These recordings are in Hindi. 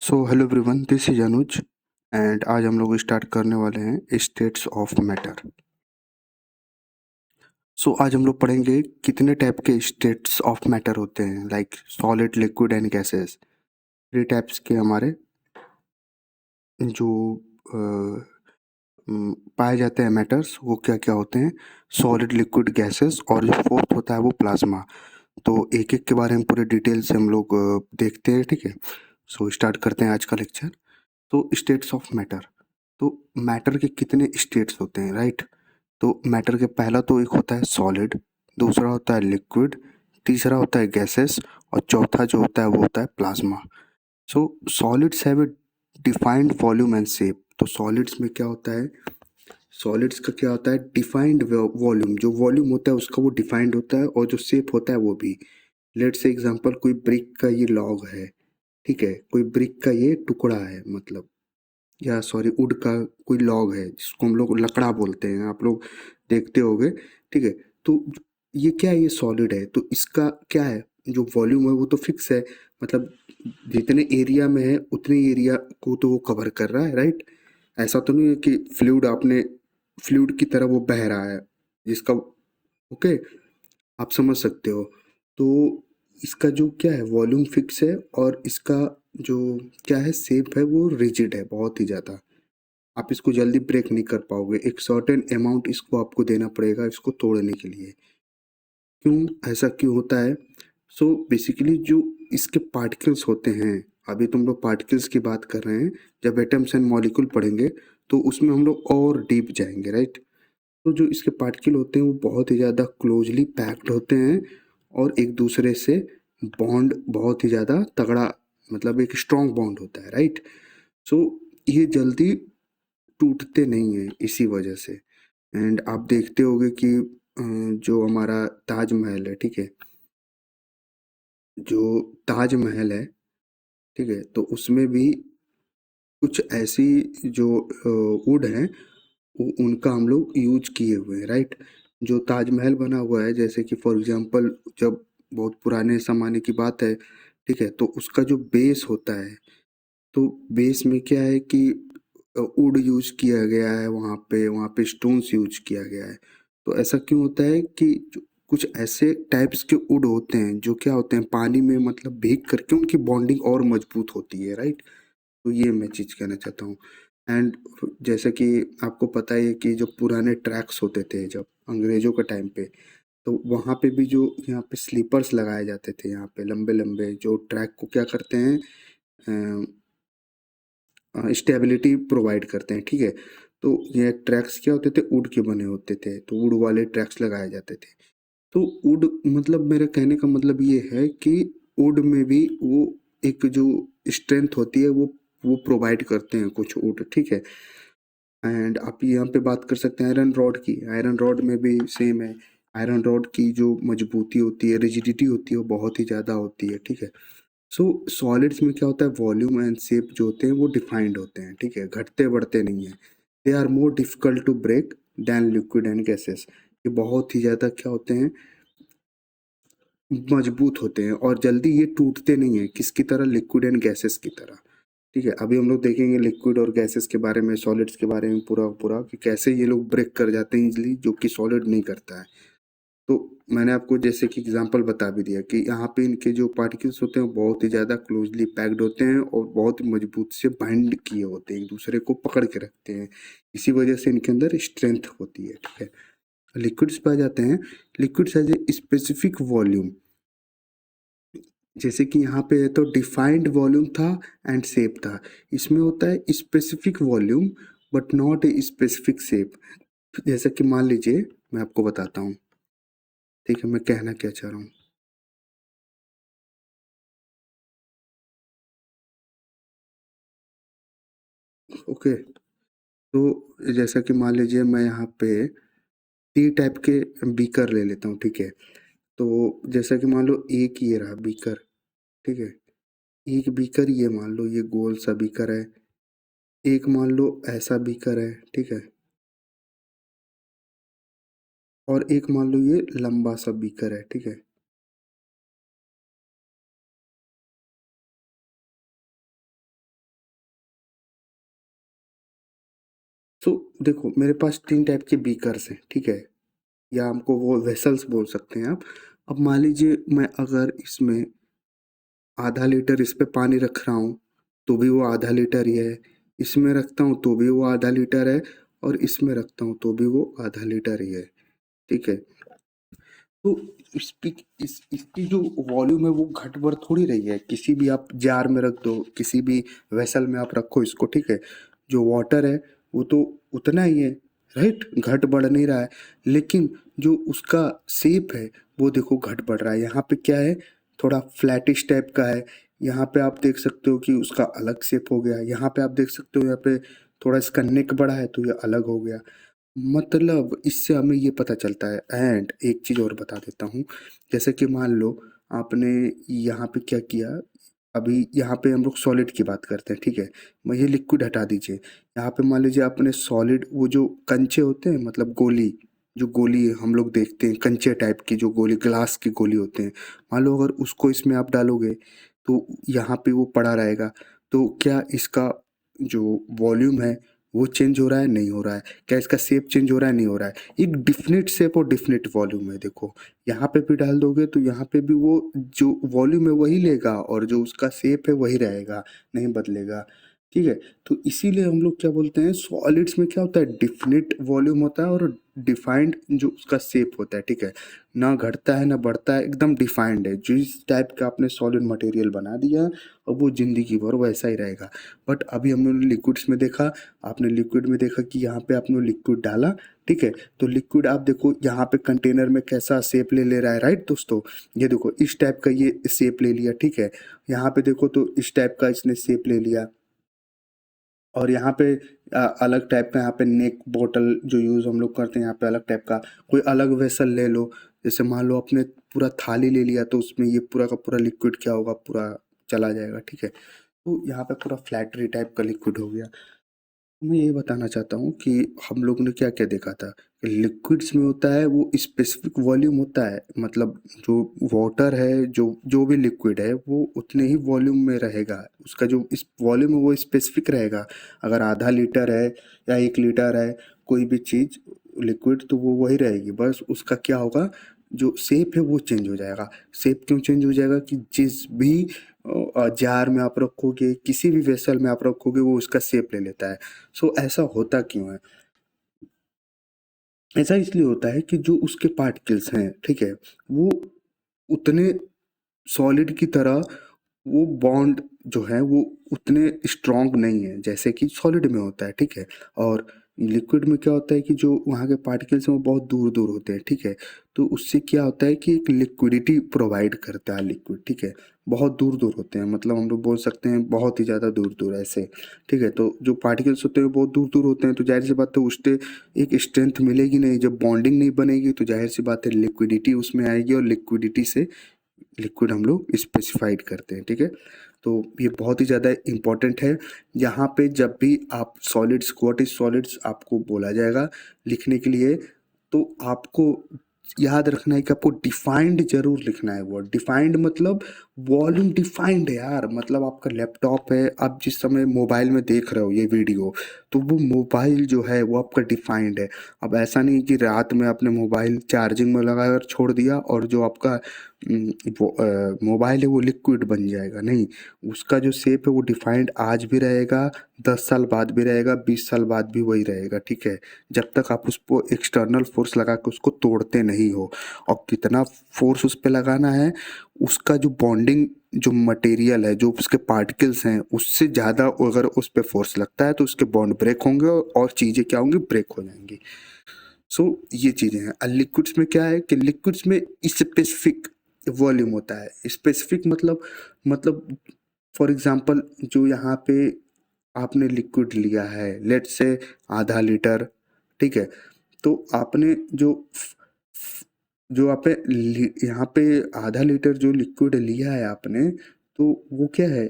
So hello everyone, this is Anuj and आज हम लोग स्टार्ट करने वाले हैं स्टेट्स ऑफ मैटर। सो आज हम लोग पढ़ेंगे कितने टाइप के स्टेट्स ऑफ मैटर होते हैं, like solid, liquid and gases. Three types के हमारे जो पाए जाते हैं मैटर्स, वो क्या क्या होते हैं, सॉलिड, लिक्विड, गैसेस, और जो फोर्थ होता है वो प्लाज्मा। तो एक एक के बारे में पूरे डिटेल से हम लोग देखते हैं, ठीक है। सो स्टार्ट करते हैं आज का लेक्चर। तो स्टेट्स ऑफ मैटर, तो मैटर के कितने स्टेट्स होते हैं, राइट। तो मैटर के पहला तो एक होता है सॉलिड, दूसरा होता है लिक्विड, तीसरा होता है गैसेस, और चौथा जो होता है वो होता है plasma. So solids have a defined volume and shape. तो सॉलिड्स में क्या होता है, सॉलिड्स का क्या होता है, डिफाइंड वॉल्यूम, जो वॉल्यूम होता है उसका वो डिफाइंड होता है, और जो शेप होता है वो भी। लेट्स से एग्जांपल, कोई ब्रिक का ये लॉग है, ठीक है, कोई ब्रिक का ये टुकड़ा है, मतलब, या सॉरी वुड का कोई लॉग है जिसको हम लोग लकड़ा बोलते हैं, आप लोग देखते होंगे, ठीक है। तो ये क्या है, ये सॉलिड है, तो इसका क्या है, जो वॉल्यूम है वो तो फिक्स है, मतलब जितने एरिया में है उतने एरिया को तो वो कवर कर रहा है, राइट। ऐसा तो नहीं है कि फ्लूइड, आपने फ्लूइड की तरह वो बह रहा है जिसका, ओके, आप समझ सकते हो। तो इसका जो क्या है, वॉल्यूम फिक्स है, और इसका जो क्या है, शेप है, वो रिजिड है बहुत ही ज़्यादा। आप इसको जल्दी ब्रेक नहीं कर पाओगे, एक सर्टेन अमाउंट इसको आपको देना पड़ेगा इसको तोड़ने के लिए। क्यों, ऐसा क्यों होता है। सो बेसिकली जो इसके पार्टिकल्स होते हैं, अभी तुम लोग पार्टिकल्स की बात कर रहे हैं, जब एटम्स एंड मॉलिक्यूल पढ़ेंगे तो उसमें हम लोग और डीप जाएंगे, राइट। तो जो इसके पार्टिकल होते हैं वो बहुत ही ज़्यादा क्लोजली पैक्ड होते हैं, और एक दूसरे से बॉन्ड बहुत ही ज़्यादा तगड़ा, मतलब एक स्ट्रॉन्ग बॉन्ड होता है, राइट। सो ये जल्दी टूटते नहीं हैं इसी वजह से। एंड आप देखते होंगे कि जो हमारा ताजमहल है, ठीक है, जो ताजमहल है, ठीक है, तो उसमें भी कुछ ऐसी जो वुड हैं, उनका हम लोग यूज किए हुए हैं, राइट। जो ताजमहल बना हुआ है, जैसे कि फॉर एग्जांपल, जब बहुत पुराने ज़माने की बात है, ठीक है, तो उसका जो बेस होता है, तो बेस में क्या है कि वुड यूज किया गया है, वहाँ पे स्टोन्स यूज किया गया है। तो ऐसा क्यों होता है कि कुछ ऐसे टाइप्स के वुड होते हैं जो क्या होते हैं, पानी में मतलब भीग करके उनकी बॉन्डिंग और मजबूत होती है, राइट। तो ये मैं चीज़ कहना चाहता हूँ। एंड जैसे कि आपको पता ही है कि जो पुराने ट्रैक्स होते थे जब अंग्रेज़ों के टाइम पे, तो वहाँ पे भी जो यहाँ पे स्लीपर्स लगाए जाते थे, यहाँ पे लंबे लंबे जो ट्रैक को क्या करते हैं, स्टेबिलिटी प्रोवाइड करते हैं, ठीक है। तो ये ट्रैक्स क्या होते थे, वुड के बने होते थे, तो वुड वाले ट्रैक्स लगाए जाते थे। तो वुड, मतलब मेरे कहने का मतलब ये है कि वुड में भी वो एक जो स्ट्रेंथ होती है वो प्रोवाइड करते हैं कुछ वुड, ठीक है। एंड आप यहाँ पे बात कर सकते हैं आयरन रॉड की, आयरन रॉड में भी सेम है। आयरन रॉड की जो मजबूती होती है, रिजिडिटी होती है, वो बहुत ही ज़्यादा होती है, ठीक है। सो सॉलिड्स में क्या होता है, वॉल्यूम एंड शेप जो होते हैं वो डिफाइंड होते हैं, ठीक है, घटते बढ़ते नहीं हैं। They are more difficult to break than liquid and gases. ये बहुत ही ज़्यादा क्या होते हैं, मजबूत होते हैं, और जल्दी ये टूटते नहीं हैं, किसकी तरह, लिक्विड एंड गैसेस की तरह, ठीक है। अभी हम लोग देखेंगे लिक्विड और गैसेस के बारे में, सॉलिड्स के बारे में पूरा पूरा, कि कैसे ये लोग ब्रेक कर जाते हैं इजीली, जो कि सॉलिड नहीं करता है। तो मैंने आपको जैसे कि एग्जांपल बता भी दिया कि यहाँ पे इनके जो पार्टिकल्स होते हैं वो बहुत ही ज़्यादा क्लोजली पैक्ड होते हैं, और बहुत ही मजबूत से बाइंड किए होते हैं, एक दूसरे को पकड़ के रखते हैं। इसी वजह से इनके अंदर स्ट्रेंथ होती है, ठीक है। लिक्विड्स पे आ जाते हैं। Liquids has a specific volume, जैसे कि यहाँ पे है तो डिफाइंड वॉल्यूम था एंड शेप था। इसमें होता है specific volume but not a specific shape. जैसा कि मान लीजिए, मैं आपको बताता हूँ, ठीक है, मैं कहना क्या चाह रहा हूँ, ओके। तो जैसा कि मान लीजिए मैं यहाँ पे टी टाइप के बीकर ले लेता हूँ, ठीक है। तो जैसा कि मान लो एक ये रहा बीकर, ठीक है, एक बीकर, ये मान लो ये गोल सा बीकर है, एक मान लो ऐसा बीकर है, ठीक है, और एक मान लो ये लंबा सा बीकर है, ठीक है। तो देखो मेरे पास 3 टाइप के बीकर्स हैं, ठीक है? या हमको वो वेसल्स बोल सकते हैं आप। अब मान लीजिए मैं अगर इसमें आधा लीटर इस पे पानी रख रहा हूँ, तो भी वो आधा लीटर ही है। इसमें रखता हूँ तो भी वो आधा लीटर है और इसमें रखता हूँ तो भी वो आधा लीटर ही है, ठीक है? तो इसकी जो वॉल्यूम है वो घट-बढ़ थोड़ी रही है। किसी भी आप जार में रख दो, किसी भी वेसल में आप रखो इसको, ठीक है? जो वाटर है वो तो उतना ही है, राइट? घट-बढ़ नहीं रहा है। लेकिन जो उसका शेप है वो देखो घट-बढ़ रहा है। यहाँ पे क्या है, थोड़ा फ्लैटिश टाइप का है। यहाँ पे आप देख सकते हो कि उसका अलग शेप हो गया। यहाँ पे आप देख सकते हो यहाँ पे थोड़ा इसका नेक बड़ा है तो ये अलग हो गया। मतलब इससे हमें ये पता चलता है। एंड एक चीज़ और बता देता हूँ, जैसे कि मान लो आपने यहाँ पे क्या किया, अभी यहाँ पे हम लोग सॉलिड की बात करते हैं, ठीक है? मैं ये लिक्विड हटा दीजिए। यहाँ पे मान लीजिए आपने सॉलिड वो जो कंचे होते हैं, मतलब गोली, जो गोली हम लोग देखते हैं कंचे टाइप की, जो गोली ग्लास की गोली होते हैं, मान लो अगर उसको इसमें आप डालोगे तो यहाँ पे वो पड़ा रहेगा। तो क्या इसका जो वॉल्यूम है वो चेंज हो रहा है? नहीं हो रहा है। क्या इसका शेप चेंज हो रहा है? नहीं हो रहा है। एक डिफिनिट शेप और डिफिनिट वॉल्यूम है। देखो यहाँ पे भी डाल दोगे तो यहाँ पे भी वो जो वॉल्यूम है वही लेगा और जो उसका शेप है वही रहेगा, नहीं बदलेगा, ठीक है? तो इसीलिए हम लोग क्या बोलते हैं, सॉलिड्स में क्या होता है, डिफिनिट वॉल्यूम होता है और डिफाइंड जो उसका शेप होता है, ठीक है? ना घटता है ना बढ़ता है, एकदम डिफाइंड है। जिस टाइप का आपने सॉलिड मटेरियल बना दिया और वो जिंदगी भर वैसा ही रहेगा। बट अभी हमने लिक्विड्स में देखा, आपने लिक्विड में देखा कि यहाँ पे आपने लिक्विड डाला, ठीक है? तो लिक्विड आप देखो यहाँ पे कंटेनर में कैसा शेप ले ले रहा है, राइट दोस्तों? ये देखो इस टाइप का ये शेप ले लिया, ठीक है? यहाँ पे देखो तो इस टाइप का इसने शेप ले लिया और यहाँ पे अलग टाइप का, यहाँ पे नेक बॉटल जो यूज़ हम लोग करते हैं यहाँ पे अलग टाइप का। कोई अलग वेसल ले लो, जैसे मान लो आपने पूरा थाली ले लिया तो उसमें ये पूरा का पूरा लिक्विड क्या होगा, पूरा चला जाएगा, ठीक है? तो यहाँ पे पूरा फ्लैटरी टाइप का लिक्विड हो गया। मैं ये बताना चाहता हूँ कि हम लोग ने क्या-क्या देखा था, कि लिक्विड्स में होता है वो स्पेसिफिक वॉल्यूम होता है, मतलब जो वाटर है, जो जो भी लिक्विड है वो उतने ही वॉल्यूम में रहेगा। उसका जो इस वॉल्यूम है वो स्पेसिफिक रहेगा। अगर आधा लीटर है या 1 लीटर है, कोई भी चीज़ लिक्विड तो वो वही रहेगी। बस उसका क्या होगा, जो शेप है वो चेंज हो जाएगा। शेप क्यों चेंज हो जाएगा कि जिस भी जार में आप रखोगे, किसी भी वेसल में आप रखोगे वो उसका शेप ले लेता है। सो ऐसा होता क्यों है? ऐसा इसलिए होता है कि जो उसके पार्टिकल्स हैं, ठीक है? वो उतने सॉलिड की तरह वो बॉन्ड जो है वो उतने स्ट्रॉन्ग नहीं है जैसे कि सॉलिड में होता है, ठीक है? और लिक्विड में क्या होता है कि जो वहाँ के पार्टिकल्स हैं वो बहुत दूर दूर होते हैं, ठीक है? तो उससे क्या होता है कि एक लिक्विडिटी प्रोवाइड करता है लिक्विड, ठीक है? बहुत दूर दूर होते हैं, मतलब हम लोग बोल सकते हैं बहुत ही ज़्यादा दूर दूर ऐसे, ठीक है? तो जो पार्टिकल्स होते हैं वो बहुत दूर दूर होते हैं, तो जाहिर सी बात है उससे एक स्ट्रेंथ मिलेगी नहीं। जब बॉन्डिंग नहीं बनेगी तो जाहिर सी बात है लिक्विडिटी उसमें आएगी और लिक्विडिटी से लिक्विड हम लोग स्पेसिफाइड करते हैं, ठीक है? तो ये बहुत ही ज़्यादा इम्पोर्टेंट है। यहाँ पे जब भी आप सॉलिड्स, व्हाट इज़ सॉलिड्स आपको बोला जाएगा लिखने के लिए, तो आपको याद रखना है कि आपको डिफाइंड ज़रूर लिखना है। वर्ड डिफाइंड मतलब वॉल्यूम डिफाइंड है यार। मतलब आपका लैपटॉप है, आप जिस समय मोबाइल में देख रहे हो ये वीडियो, तो वो मोबाइल जो है वो आपका डिफाइंड है। अब ऐसा नहीं कि रात में आपने मोबाइल चार्जिंग में लगाकर छोड़ दिया और जो आपका मोबाइल है वो लिक्विड बन जाएगा, नहीं। उसका जो शेप है वो डिफाइंड आज भी रहेगा, 10 साल बाद भी रहेगा, 20 साल बाद भी वही रहेगा, ठीक है? जब तक आप उसको एक्सटर्नल फोर्स लगा के उसको तोड़ते नहीं हो। और कितना फोर्स उस पे लगाना है, उसका जो बॉन्डिंग जो मटेरियल है, जो उसके पार्टिकल्स हैं, उससे ज़्यादा अगर उस पे फोर्स लगता है तो उसके बॉन्ड ब्रेक होंगे और चीज़ें क्या होंगी, ब्रेक हो जाएंगी। सो ये चीज़ें हैं। लिक्विड्स में क्या है कि लिक्विड्स में स्पेसिफिक वॉल्यूम होता है। स्पेसिफिक मतलब फॉर एग्जांपल जो यहाँ पे आपने लिक्विड लिया है, लेट्स से आधा लीटर, ठीक है? तो आपने जो आपने यहाँ पे आधा लीटर जो लिक्विड लिया है आपने, तो वो क्या है,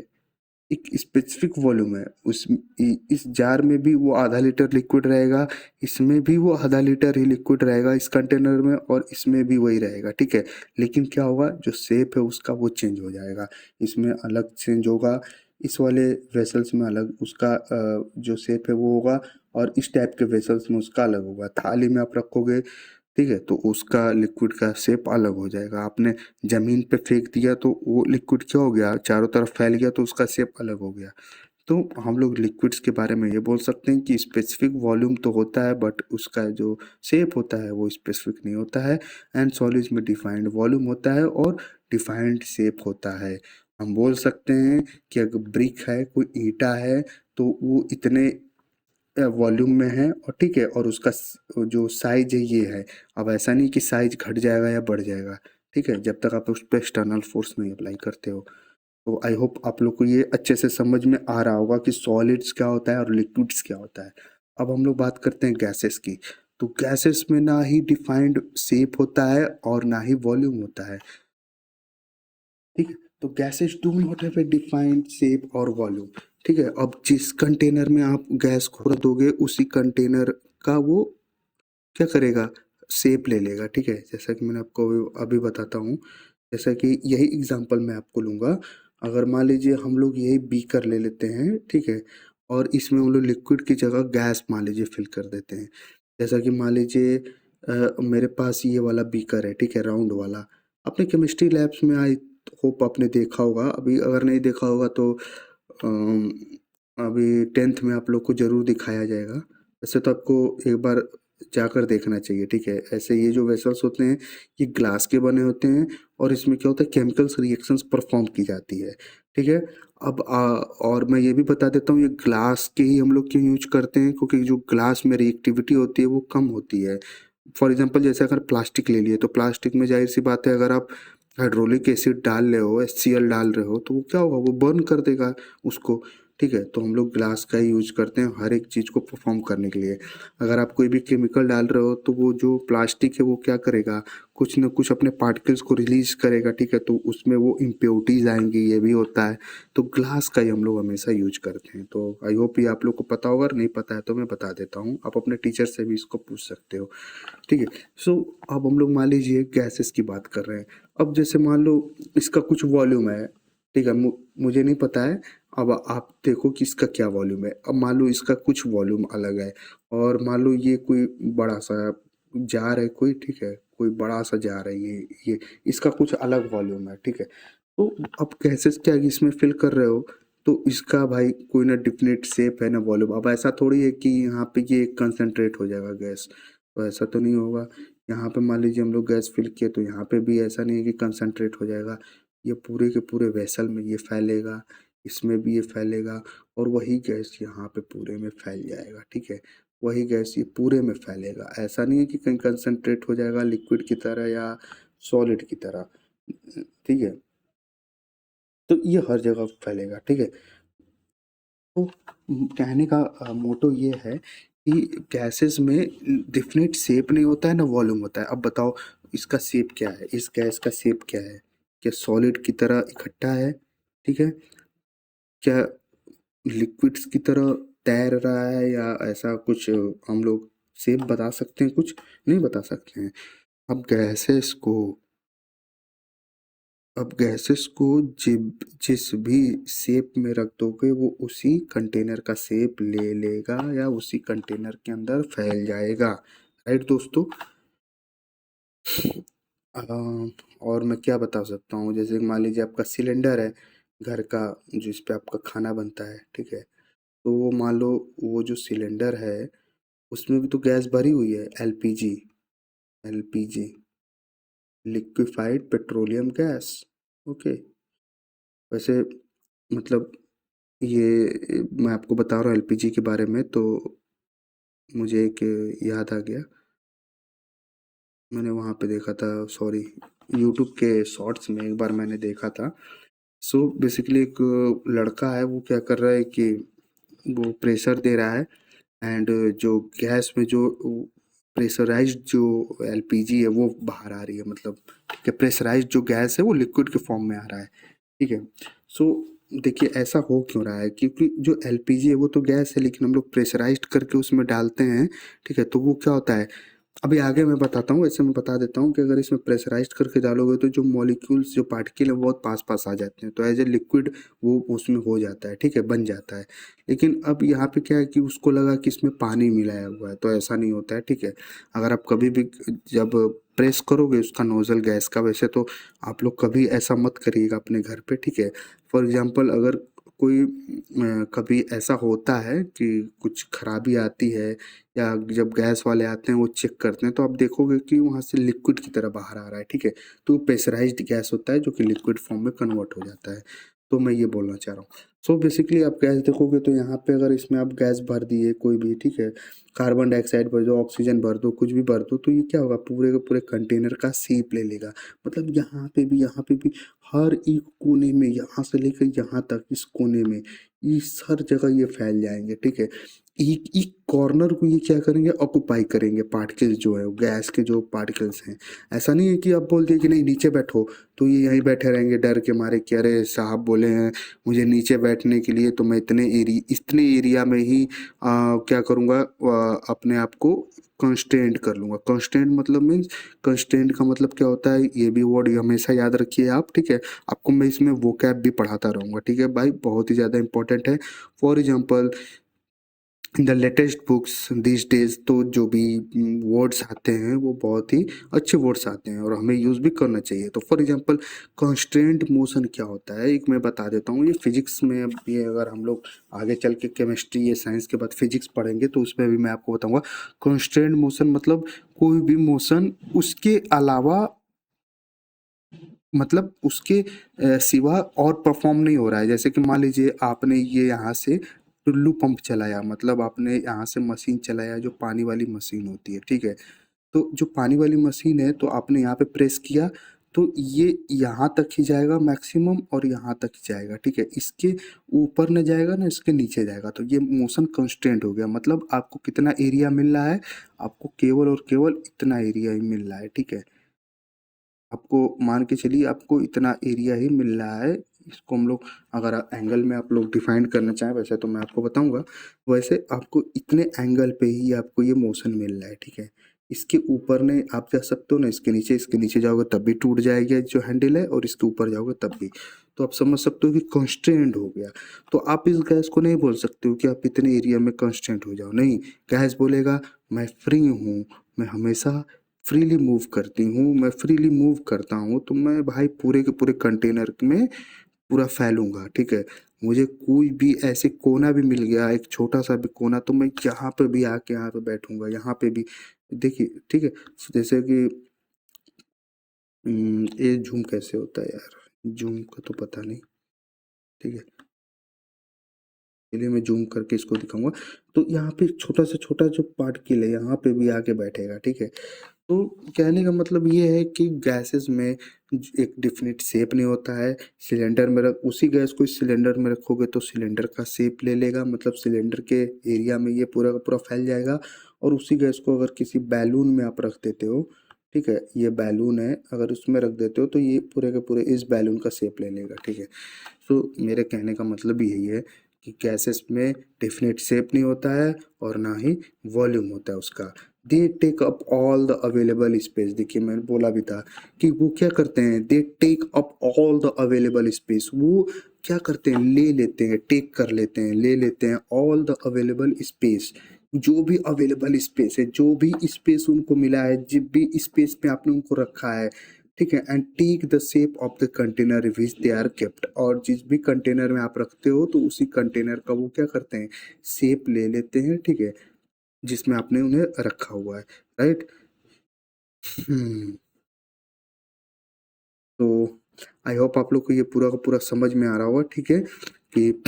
एक स्पेसिफिक वॉल्यूम है। इस जार में भी वो आधा लीटर लिक्विड रहेगा, इसमें भी वो आधा लीटर ही लिक्विड रहेगा इस कंटेनर में, और इसमें भी वही रहेगा, ठीक है। लेकिन क्या होगा, जो शेप है उसका वो चेंज हो जाएगा, इसमें अलग चेंज होगा, इस वाले वेसल्स में अलग उसका जो शेप है वो होगा, और इस टाइप के वेसल्स में उसका अलग होगा। थाली में आप रखोगे, ठीक है, तो उसका लिक्विड का शेप अलग हो जाएगा। आपने ज़मीन पे फेंक दिया तो वो लिक्विड क्या हो गया, चारों तरफ फैल गया, तो उसका शेप अलग हो गया। तो हम लोग लिक्विड्स के बारे में ये बोल सकते हैं कि स्पेसिफिक वॉल्यूम तो होता है, बट उसका जो शेप होता है वो स्पेसिफिक नहीं होता है। एंड सॉलिड्स में डिफाइंड वॉल्यूम होता है और डिफाइंड शेप होता है। हम बोल सकते हैं कि अगर ब्रिक है, कोई ईंटा है, तो वो इतने वॉल्यूम में है, और ठीक है, और उसका जो साइज है ये है। अब ऐसा नहीं कि साइज घट जाएगा या बढ़ जाएगा, ठीक है, जब तक आप उस पर एक्सटर्नल फोर्स नहीं अप्लाई करते हो। तो आई होप आप लोग को ये अच्छे से समझ में आ रहा होगा कि सॉलिड्स क्या होता है और लिक्विड्स क्या होता है। अब हम लोग बात करते हैं गैसेस की। तो गैसेस में ना ही डिफाइंड शेप होता है और ना ही वॉल्यूम होता है, ठीक है। तो gases do not have a defined shape और वॉल्यूम, ठीक है। अब जिस कंटेनर में आप गैस को रख दोगे उसी कंटेनर का वो क्या करेगा, शेप ले लेगा, ठीक है। जैसा कि मैंने आपको अभी बताता हूँ, जैसा कि यही एग्जांपल मैं आपको लूँगा। अगर मान लीजिए हम लोग यही बीकर ले लेते हैं, ठीक है, और इसमें हम लोग लिक्विड की जगह गैस मान लीजिए फिल कर देते हैं। जैसा कि मान लीजिए मेरे पास ये वाला बीकर है, ठीक है, राउंड वाला। अपने केमिस्ट्री लैब्स में आई होप आपने देखा होगा, अभी अगर नहीं देखा होगा तो अम, अभी 10th में आप लोग को ज़रूर दिखाया जाएगा। वैसे तो आपको एक बार जाकर देखना चाहिए, ठीक है। ऐसे ये जो वेसल्स होते हैं ये ग्लास के बने होते हैं, और इसमें क्या होता है, केमिकल्स रिएक्शंस परफॉर्म की जाती है, ठीक है। अब और मैं ये भी बता देता हूँ, ये ग्लास के ही हम लोग क्यों यूज करते हैं, क्योंकि जो ग्लास में रिएक्टिविटी होती है वो कम होती है। फॉर एग्जांपल जैसे अगर प्लास्टिक ले लिए, तो प्लास्टिक में जाहिर सी बात है, अगर आप हाइड्रोलिक एसिड डाल रहे हो, HCl डाल रहे हो, तो वो क्या होगा, वो बर्न कर देगा उसको, ठीक है। तो हम लोग ग्लास का ही यूज करते हैं हर एक चीज़ को परफॉर्म करने के लिए। अगर आप कोई भी केमिकल डाल रहे हो, तो वो जो प्लास्टिक है वो क्या करेगा, कुछ ना कुछ अपने पार्टिकल्स को रिलीज करेगा, ठीक है, तो उसमें वो इम्प्योरिटीज आएंगी, ये भी होता है। तो ग्लास का ही हम लोग हमेशा यूज करते हैं। तो आई होप ये आप लोग को पता होगा, नहीं पता है तो मैं बता देता हूँ, आप अपने टीचर से भी इसको पूछ सकते हो, ठीक है। सो अब हम लोग मान लीजिए गैसेस की बात कर रहे हैं। अब जैसे मान लो इसका कुछ वॉल्यूम है, ठीक है, मुझे नहीं पता है। अब आप देखो कि इसका क्या वॉल्यूम है। अब मान लो इसका कुछ वॉल्यूम अलग है, और मान लो ये कोई बड़ा सा जार है कोई, ठीक है, कोई बड़ा सा जार है ये इसका कुछ अलग वॉल्यूम है, ठीक है। तो अब गैसेस क्या इसमें फिल कर रहे हो, तो इसका भाई कोई ना डिफिनिट शेप है ना वॉल्यूम। अब ऐसा थोड़ी है कि यहाँ पे ये कंसंट्रेट हो जाएगा गैस, तो ऐसा तो नहीं होगा। यहाँ पे मान लीजिए हम लोग गैस फिल किए, तो यहाँ पे भी ऐसा नहीं है कि कंसंट्रेट हो जाएगा। ये पूरे के पूरे वेसल में ये फैलेगा, इसमें भी ये फैलेगा, और वही गैस यहाँ पे पूरे में फैल जाएगा, ठीक है। वही गैस ये पूरे में फैलेगा। ऐसा नहीं है कि कहीं कंसंट्रेट हो जाएगा लिक्विड की तरह या सॉलिड की तरह, ठीक है। तो ये हर जगह फैलेगा, ठीक है। तो कहने का मोटो ये है कि गैसेस में डिफिनिट शेप नहीं होता है ना वॉल्यूम होता है। अब बताओ इसका शेप क्या है, इस गैस का शेप क्या है, क्या सॉलिड की तरह इकट्ठा है, ठीक है, क्या लिक्विड्स की तरह तैर रहा है, या ऐसा कुछ हम लोग शेप बता सकते हैं, कुछ नहीं बता सकते हैं। अब गैसेस को अब गैसेस को जिस भी शेप में रख दोगे वो उसी कंटेनर का शेप ले लेगा, या उसी कंटेनर के अंदर फैल जाएगा, राइट दोस्तों। और मैं क्या बता सकता हूँ, जैसे मान लीजिए आपका सिलेंडर है घर का, जिस पे आपका खाना बनता है, ठीक है। तो वो मान लो वो जो सिलेंडर है उसमें भी तो गैस भरी हुई है, LPG, liquefied petroleum gas, okay. वैसे मतलब ये मैं आपको बता रहा हूँ एलपीजी के बारे में, तो मुझे एक याद आ गया, मैंने वहाँ पे देखा था, सॉरी, यूट्यूब के शॉर्ट्स में एक बार मैंने देखा था। सो बेसिकली एक लड़का है, वो क्या कर रहा है कि वो प्रेशर दे रहा है, एंड जो गैस में जो प्रेशराइज्ड जो एलपीजी है वो बाहर आ रही है, मतलब ठीक है, प्रेशराइज्ड जो गैस है वो लिक्विड के फॉर्म में आ रहा है, ठीक है। सो देखिए ऐसा हो क्यों रहा है, क्योंकि जो एलपीजी है वो तो गैस है, लेकिन हम लोग प्रेशराइज्ड करके उसमें डालते हैं, ठीक है। तो वो क्या होता है, अभी आगे मैं बताता हूँ, ऐसे मैं बता देता हूँ कि अगर इसमें प्रेशराइज्ड करके डालोगे तो जो मॉलिक्यूल्स, जो पार्टिकल है वो बहुत पास पास आ जाते हैं, तो एज ए लिक्विड वो उसमें हो जाता है, ठीक है, बन जाता है। लेकिन अब यहाँ पे क्या है कि उसको लगा कि इसमें पानी मिलाया हुआ है, तो ऐसा नहीं होता है, ठीक है। अगर आप कभी भी जब प्रेस करोगे उसका नोजल गैस का, वैसे तो आप लोग कभी ऐसा मत करिएगा अपने घर पे, ठीक है। फॉर एग्जाम्पल अगर कोई कभी ऐसा होता है कि कुछ खराबी आती है, या जब गैस वाले आते हैं वो चेक करते हैं, तो आप देखोगे कि वहाँ से लिक्विड की तरह बाहर आ रहा है, ठीक है। तो प्रेशराइज्ड गैस होता है जो कि लिक्विड फॉर्म में कन्वर्ट हो जाता है। तो मैं ये बोलना चाह रहा हूँ। सो बेसिकली आप गैस देखोगे तो यहाँ पे अगर इसमें आप गैस भर दिए कोई भी, ठीक है, कार्बन डाइऑक्साइड भर दो, ऑक्सीजन भर दो, कुछ भी भर दो, तो ये क्या होगा, पूरे के पूरे कंटेनर का शेप ले लेगा। मतलब यहाँ पे भी हर एक कोने में, यहाँ से लेकर यहाँ तक इस कोने में, इस हर जगह ये फैल जाएंगे, ठीक है। एक एक कॉर्नर को ये क्या करेंगे, ऑक्यूपाई करेंगे, पार्टिकल्स जो है, गैस के जो पार्टिकल्स हैं। ऐसा नहीं है कि आप बोल दिए कि नहीं नीचे बैठो, तो ये यहीं बैठे रहेंगे डर के मारे कि अरे साहब बोले हैं मुझे नीचे बैठने के लिए, तो मैं इतने एरिया में ही क्या करूँगा, अपने आप को कंस्ट्रेंट कर लूँगा। कंस्ट्रेंट मतलब मीन्स, कंस्ट्रेंट का मतलब क्या होता है, ये भी वर्ड हमेशा याद रखिए आप, ठीक है। आपको मैं इसमें वोकैब भी पढ़ाता रहूँगा, ठीक है भाई, बहुत ही ज़्यादा इंपॉर्टेंट है। For example in the latest books this days, तो जो भी वर्ड्स आते हैं वो बहुत ही अच्छे वर्ड्स आते हैं और हमें यूज़ भी करना चाहिए। तो फॉर एग्जांपल कांस्टेंट मोशन क्या होता है, एक मैं बता देता हूँ। ये फिजिक्स में भी, अगर हम लोग आगे चल के केमिस्ट्री या साइंस के बाद फिजिक्स पढ़ेंगे तो उसमें भी मैं आपको बताऊँगा। कांस्टेंट मोशन मतलब कोई भी मोशन उसके अलावा, मतलब उसके सिवा और परफॉर्म नहीं हो रहा है। जैसे कि मान लीजिए आपने ये यहाँ से टुल्लू पंप चलाया, मतलब आपने यहाँ से मशीन चलाया, जो पानी वाली मशीन होती है, ठीक है। तो जो पानी वाली मशीन है, तो आपने यहाँ पे प्रेस किया, तो ये यहाँ तक ही जाएगा मैक्सिमम, और यहाँ तक ही जाएगा, ठीक है। इसके ऊपर न जाएगा ना इसके नीचे जाएगा, तो ये मोशन कंस्टेंट हो गया। मतलब आपको कितना एरिया मिल रहा है, आपको केवल और केवल इतना एरिया ही मिल रहा है, ठीक है। आपको मान के चलिए आपको इतना एरिया ही मिल रहा है। इसको हम लोग अगर एंगल में आप लोग डिफाइन करना चाहें, वैसे तो मैं आपको बताऊंगा, वैसे आपको इतने एंगल पे ही आपको ये मोशन मिल रहा है, ठीक है। इसके ऊपर ने आप जा सकते हो ना, इसके नीचे जाओगे तब भी टूट जाएगा जो हैंडल है, और इसके ऊपर जाओगे तब भी। तो आप समझ सकते हो कि कॉन्स्टेंट हो गया। तो आप इस गैस को नहीं बोल सकते हो कि आप इतने एरिया में कॉन्स्टेंट हो जाओ, नहीं। गैस बोलेगा मैं फ्री हूँ, मैं हमेशा फ्रीली मूव करती हूँ, मैं फ्रीली मूव करता हूँ, तो मैं भाई पूरे के पूरे कंटेनर में पूरा फैलूंगा, ठीक है। मुझे कोई भी ऐसे कोना भी मिल गया, एक छोटा सा भी कोना, तो मैं यहाँ पे भी आके यहाँ पे बैठूंगा, यहाँ पे भी। देखिए, ठीक है। जैसे कि ये जूम कैसे होता है यार, जूम का तो पता नहीं, ठीक है। चलिए मैं जूम करके इसको दिखाऊंगा। तो यहाँ पे छोटा से छोटा जो पार्टिकल है यहाँ पे भी आके बैठेगा, ठीक है। तो कहने का मतलब ये है कि गैसेस में एक डिफिनिट शेप नहीं होता है। सिलेंडर में रख, उसी गैस को इस सिलेंडर में रखोगे तो सिलेंडर का शेप ले लेगा, मतलब सिलेंडर के एरिया में ये पूरा का पूरा फैल जाएगा। और उसी गैस को अगर किसी बैलून में आप रख देते हो, ठीक है, ये बैलून है, अगर उसमें रख देते हो तो ये पूरे के पूरे इस बैलून का शेप ले लेगा, ठीक है। तो मेरे कहने का मतलब यही है कि गैसेस में डेफिनेट शेप नहीं होता है और ना ही वॉल्यूम होता है उसका। They take up all the available space. देखिए मैंने बोला भी था कि वो क्या करते हैं, they take up all the available space. वो क्या करते हैं, ले लेते हैं, टेक कर लेते हैं, ले लेते हैं ऑल द अवेलेबल स्पेस। जो भी अवेलेबल स्पेस है, जो भी स्पेस उनको मिला है, जिस भी स्पेस में आपने उनको रखा है, ठीक है। And take the shape of the container which they are kept. और जिस भी कंटेनर में आप रखते हो तो उसी कंटेनर का वो क्या करते हैं, शेप ले लेते हैं, ठीक है, जिसमें आपने उन्हें रखा हुआ है, राइट। हम्म। तो आई होप आप लोग को ये पूरा का पूरा समझ में आ रहा होगा, ठीक है, कि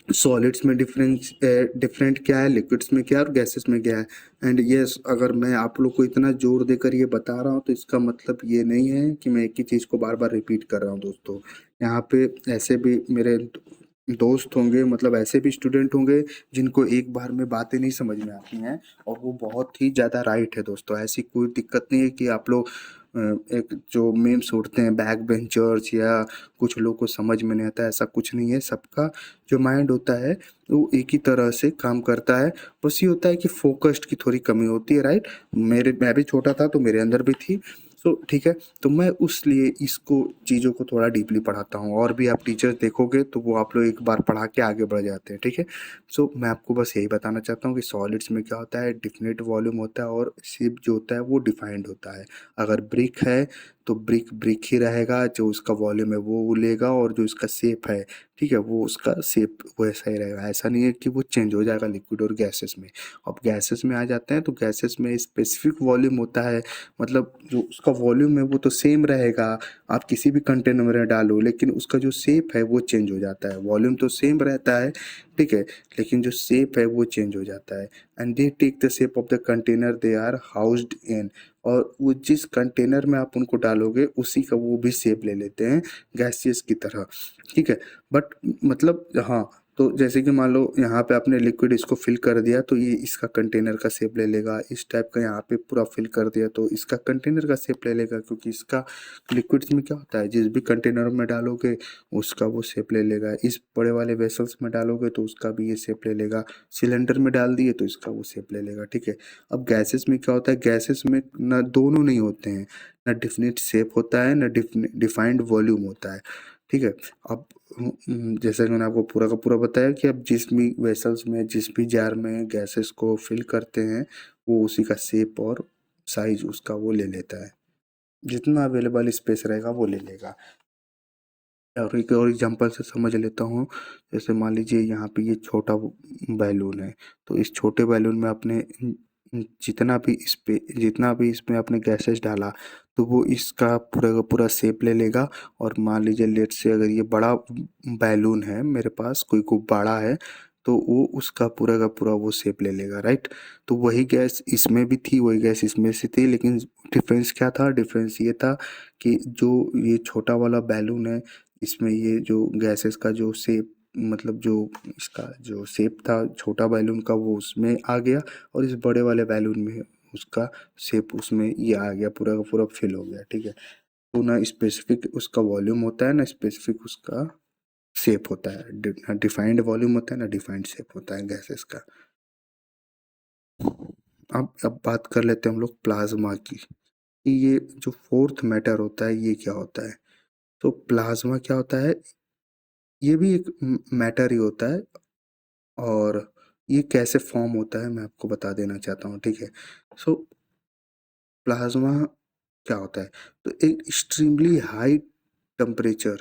सॉलिड्स में डिफरेंट क्या है, लिक्विड्स में क्या है, और गैसेस में क्या है। एंड यस, अगर मैं आप लोग को इतना जोर देकर ये बता रहा हूँ तो इसका मतलब ये नहीं है कि मैं एक ही चीज़ को बार बार रिपीट कर रहा हूँ दोस्तों। यहाँ पे ऐसे भी मेरे दोस्त होंगे, मतलब ऐसे भी स्टूडेंट होंगे जिनको एक बार में बातें नहीं समझ में आती हैं, और वो बहुत ही ज़्यादा राइट है दोस्तों। ऐसी कोई दिक्कत नहीं है कि आप लोग एक जो मीम्स उड़ते हैं बैक बेंचर्स या कुछ लोग को समझ में नहीं आता, ऐसा कुछ नहीं है। सबका जो माइंड होता है वो एक ही तरह से काम करता है। बस ये होता है कि फोकस्ड की थोड़ी कमी होती है, राइट? मैं भी छोटा था तो मेरे अंदर भी थी। सो ठीक है, तो मैं उस लिए इसको चीज़ों को थोड़ा डीपली पढ़ाता हूँ। और भी आप टीचर्स देखोगे तो वो आप लोग एक बार पढ़ा के आगे बढ़ जाते हैं, ठीक है? सो मैं आपको बस यही बताना चाहता हूँ कि सॉलिड्स में क्या होता है, डिफिनिट वॉल्यूम होता है और शेप जो होता है वो डिफाइंड होता है। अगर ब्रिक है तो ब्रिक ब्रिक ही रहेगा, जो उसका वॉल्यूम है वो लेगा, और जो इसका शेप है, ठीक है, वो उसका शेप वैसा ही रहेगा। ऐसा नहीं है कि वो चेंज हो जाएगा लिक्विड और गैसेस में। अब गैसेस में आ जाते हैं तो गैसेस में स्पेसिफिक वॉल्यूम होता है, मतलब जो उसका वॉल्यूम है वो तो सेम रहेगा, आप किसी भी कंटेनर में डालो, लेकिन उसका जो शेप है वो चेंज हो जाता है। वॉल्यूम तो सेम रहता है, ठीक है, लेकिन जो शेप है वो चेंज हो जाता है। And they take the shape of the container they are housed in, और वो जिस कंटेनर में आप उनको डालोगे उसी का वो भी शेप ले लेते हैं गैसियस की तरह, ठीक है। बट मतलब हाँ, तो जैसे कि मान लो यहाँ पे आपने लिक्विड इसको फिल कर दिया तो ये इसका कंटेनर का शेप ले लेगा, इस टाइप का यहाँ पे पूरा फिल कर दिया तो इसका कंटेनर का शेप ले लेगा, क्योंकि इसका लिक्विड्स में क्या होता है, जिस भी कंटेनर में डालोगे उसका वो शेप ले लेगा। इस बड़े वाले वेसल्स में डालोगे तो उसका भी ये शेप ले लेगा, सिलेंडर में डाल दिए तो इसका वो शेप ले लेगा, ठीक है। अब गैसेस में क्या होता है, गैसेस में ना दोनों नहीं होते हैं, ना डिफिनिट शेप होता है ना डिफाइंड वॉल्यूम होता है, ठीक है। अब जैसा कि मैंने आपको पूरा का पूरा बताया कि अब जिस भी वेसल्स में जिस भी जार में गैसेस को फिल करते हैं वो उसी का शेप और साइज उसका वो ले लेता है, जितना अवेलेबल स्पेस रहेगा वो ले लेगा। और एक और एग्जांपल से समझ लेता हूँ। जैसे मान लीजिए यहाँ पे ये छोटा बैलून है, तो इस छोटे बैलून में आपने जितना भी इसमें आपने गैसेस डाला तो वो इसका पूरा का पूरा शेप ले लेगा। और मान लीजिए लेट से अगर ये बड़ा बैलून है, मेरे पास कोई गुब्बारा है, तो वो उसका पूरा का पूरा वो शेप ले लेगा, राइट? तो वही गैस इसमें भी थी, वही गैस इसमें से थी, लेकिन डिफरेंस क्या था, डिफरेंस ये था कि जो ये छोटा वाला बैलून है इसमें ये जो गैसेस का जो शेप, मतलब जो इसका जो शेप था छोटा बैलून का वो उसमें आ गया, और इस बड़े वाले बैलून में उसका शेप उसमें ये आ गया, पूरा का पूरा फिल हो गया, ठीक है। तो ना स्पेसिफिक उसका वॉल्यूम होता है ना स्पेसिफिक उसका शेप होता है, ना डिफाइंड वॉल्यूम होता है ना डिफाइंड शेप होता है गैसेस का। अब बात कर लेते हैं हम लोग प्लाज्मा की, कि ये जो फोर्थ मैटर होता है ये क्या होता है। तो प्लाज्मा क्या होता है, ये भी एक मैटर ही होता है, और ये कैसे फॉर्म होता है मैं आपको बता देना चाहता हूँ, ठीक है। सो प्लाज्मा क्या होता है, तो एक एक्सट्रीमली हाई टेम्परेचर,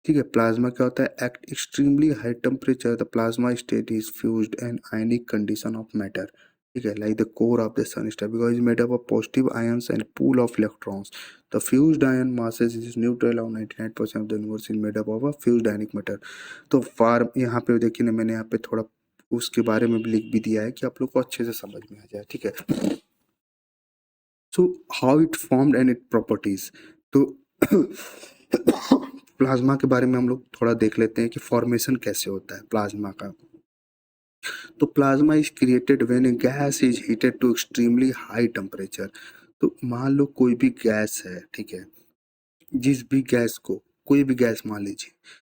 ठीक है। प्लाज्मा क्या होता है, at extremely high temperature the plasma state is fused and ionic condition of matter, ठीक है, like the core of the sun star because is made up of positive ions and pool of electrons. The fused ion masses is neutral और 99% of the universe is made up of a fused ionic matter। तो फार यहाँ पे देखिए ना, मैंने यहाँ पे थोड़ा उसके बारे में भी लिख भी दिया है कि आप लोग को अच्छे से समझ में आ जाए, ठीक है। So how it formed and it properties, तो प्लाज्मा के बारे में हम लोग थोड़ा देख लेते हैं कि फॉर्मेशन कैसे होता है प्लाज्मा का। तो plasma is created when a gas is heated to extremely high temperature. तो मान लो कोई भी गैस है, ठीक है, जिस भी गैस को, कोई भी गैस मान लीजिए,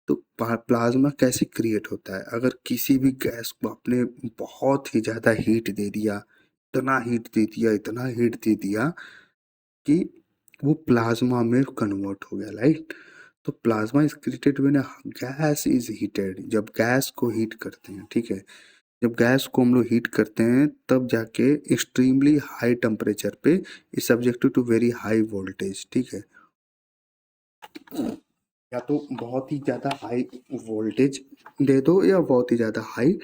तो प्लाज्मा कैसे क्रिएट होता है, अगर किसी भी गैस को आपने बहुत ही ज़्यादा हीट दे दिया, इतना हीट दे दिया, इतना हीट दे दिया कि वो प्लाज्मा में कन्वर्ट हो गया, राइट? तो plasma is created when gas is heated, जब गैस को हीट करते हैं, ठीक है, जब गैस को हम लोग हीट करते हैं तब जाके एक्सट्रीमली हाई टेम्परेचर पे is subjected to very high voltage, ठीक है। या तो बहुत ही ज़्यादा हाई वोल्टेज दे दो या बहुत ही ज़्यादा हाई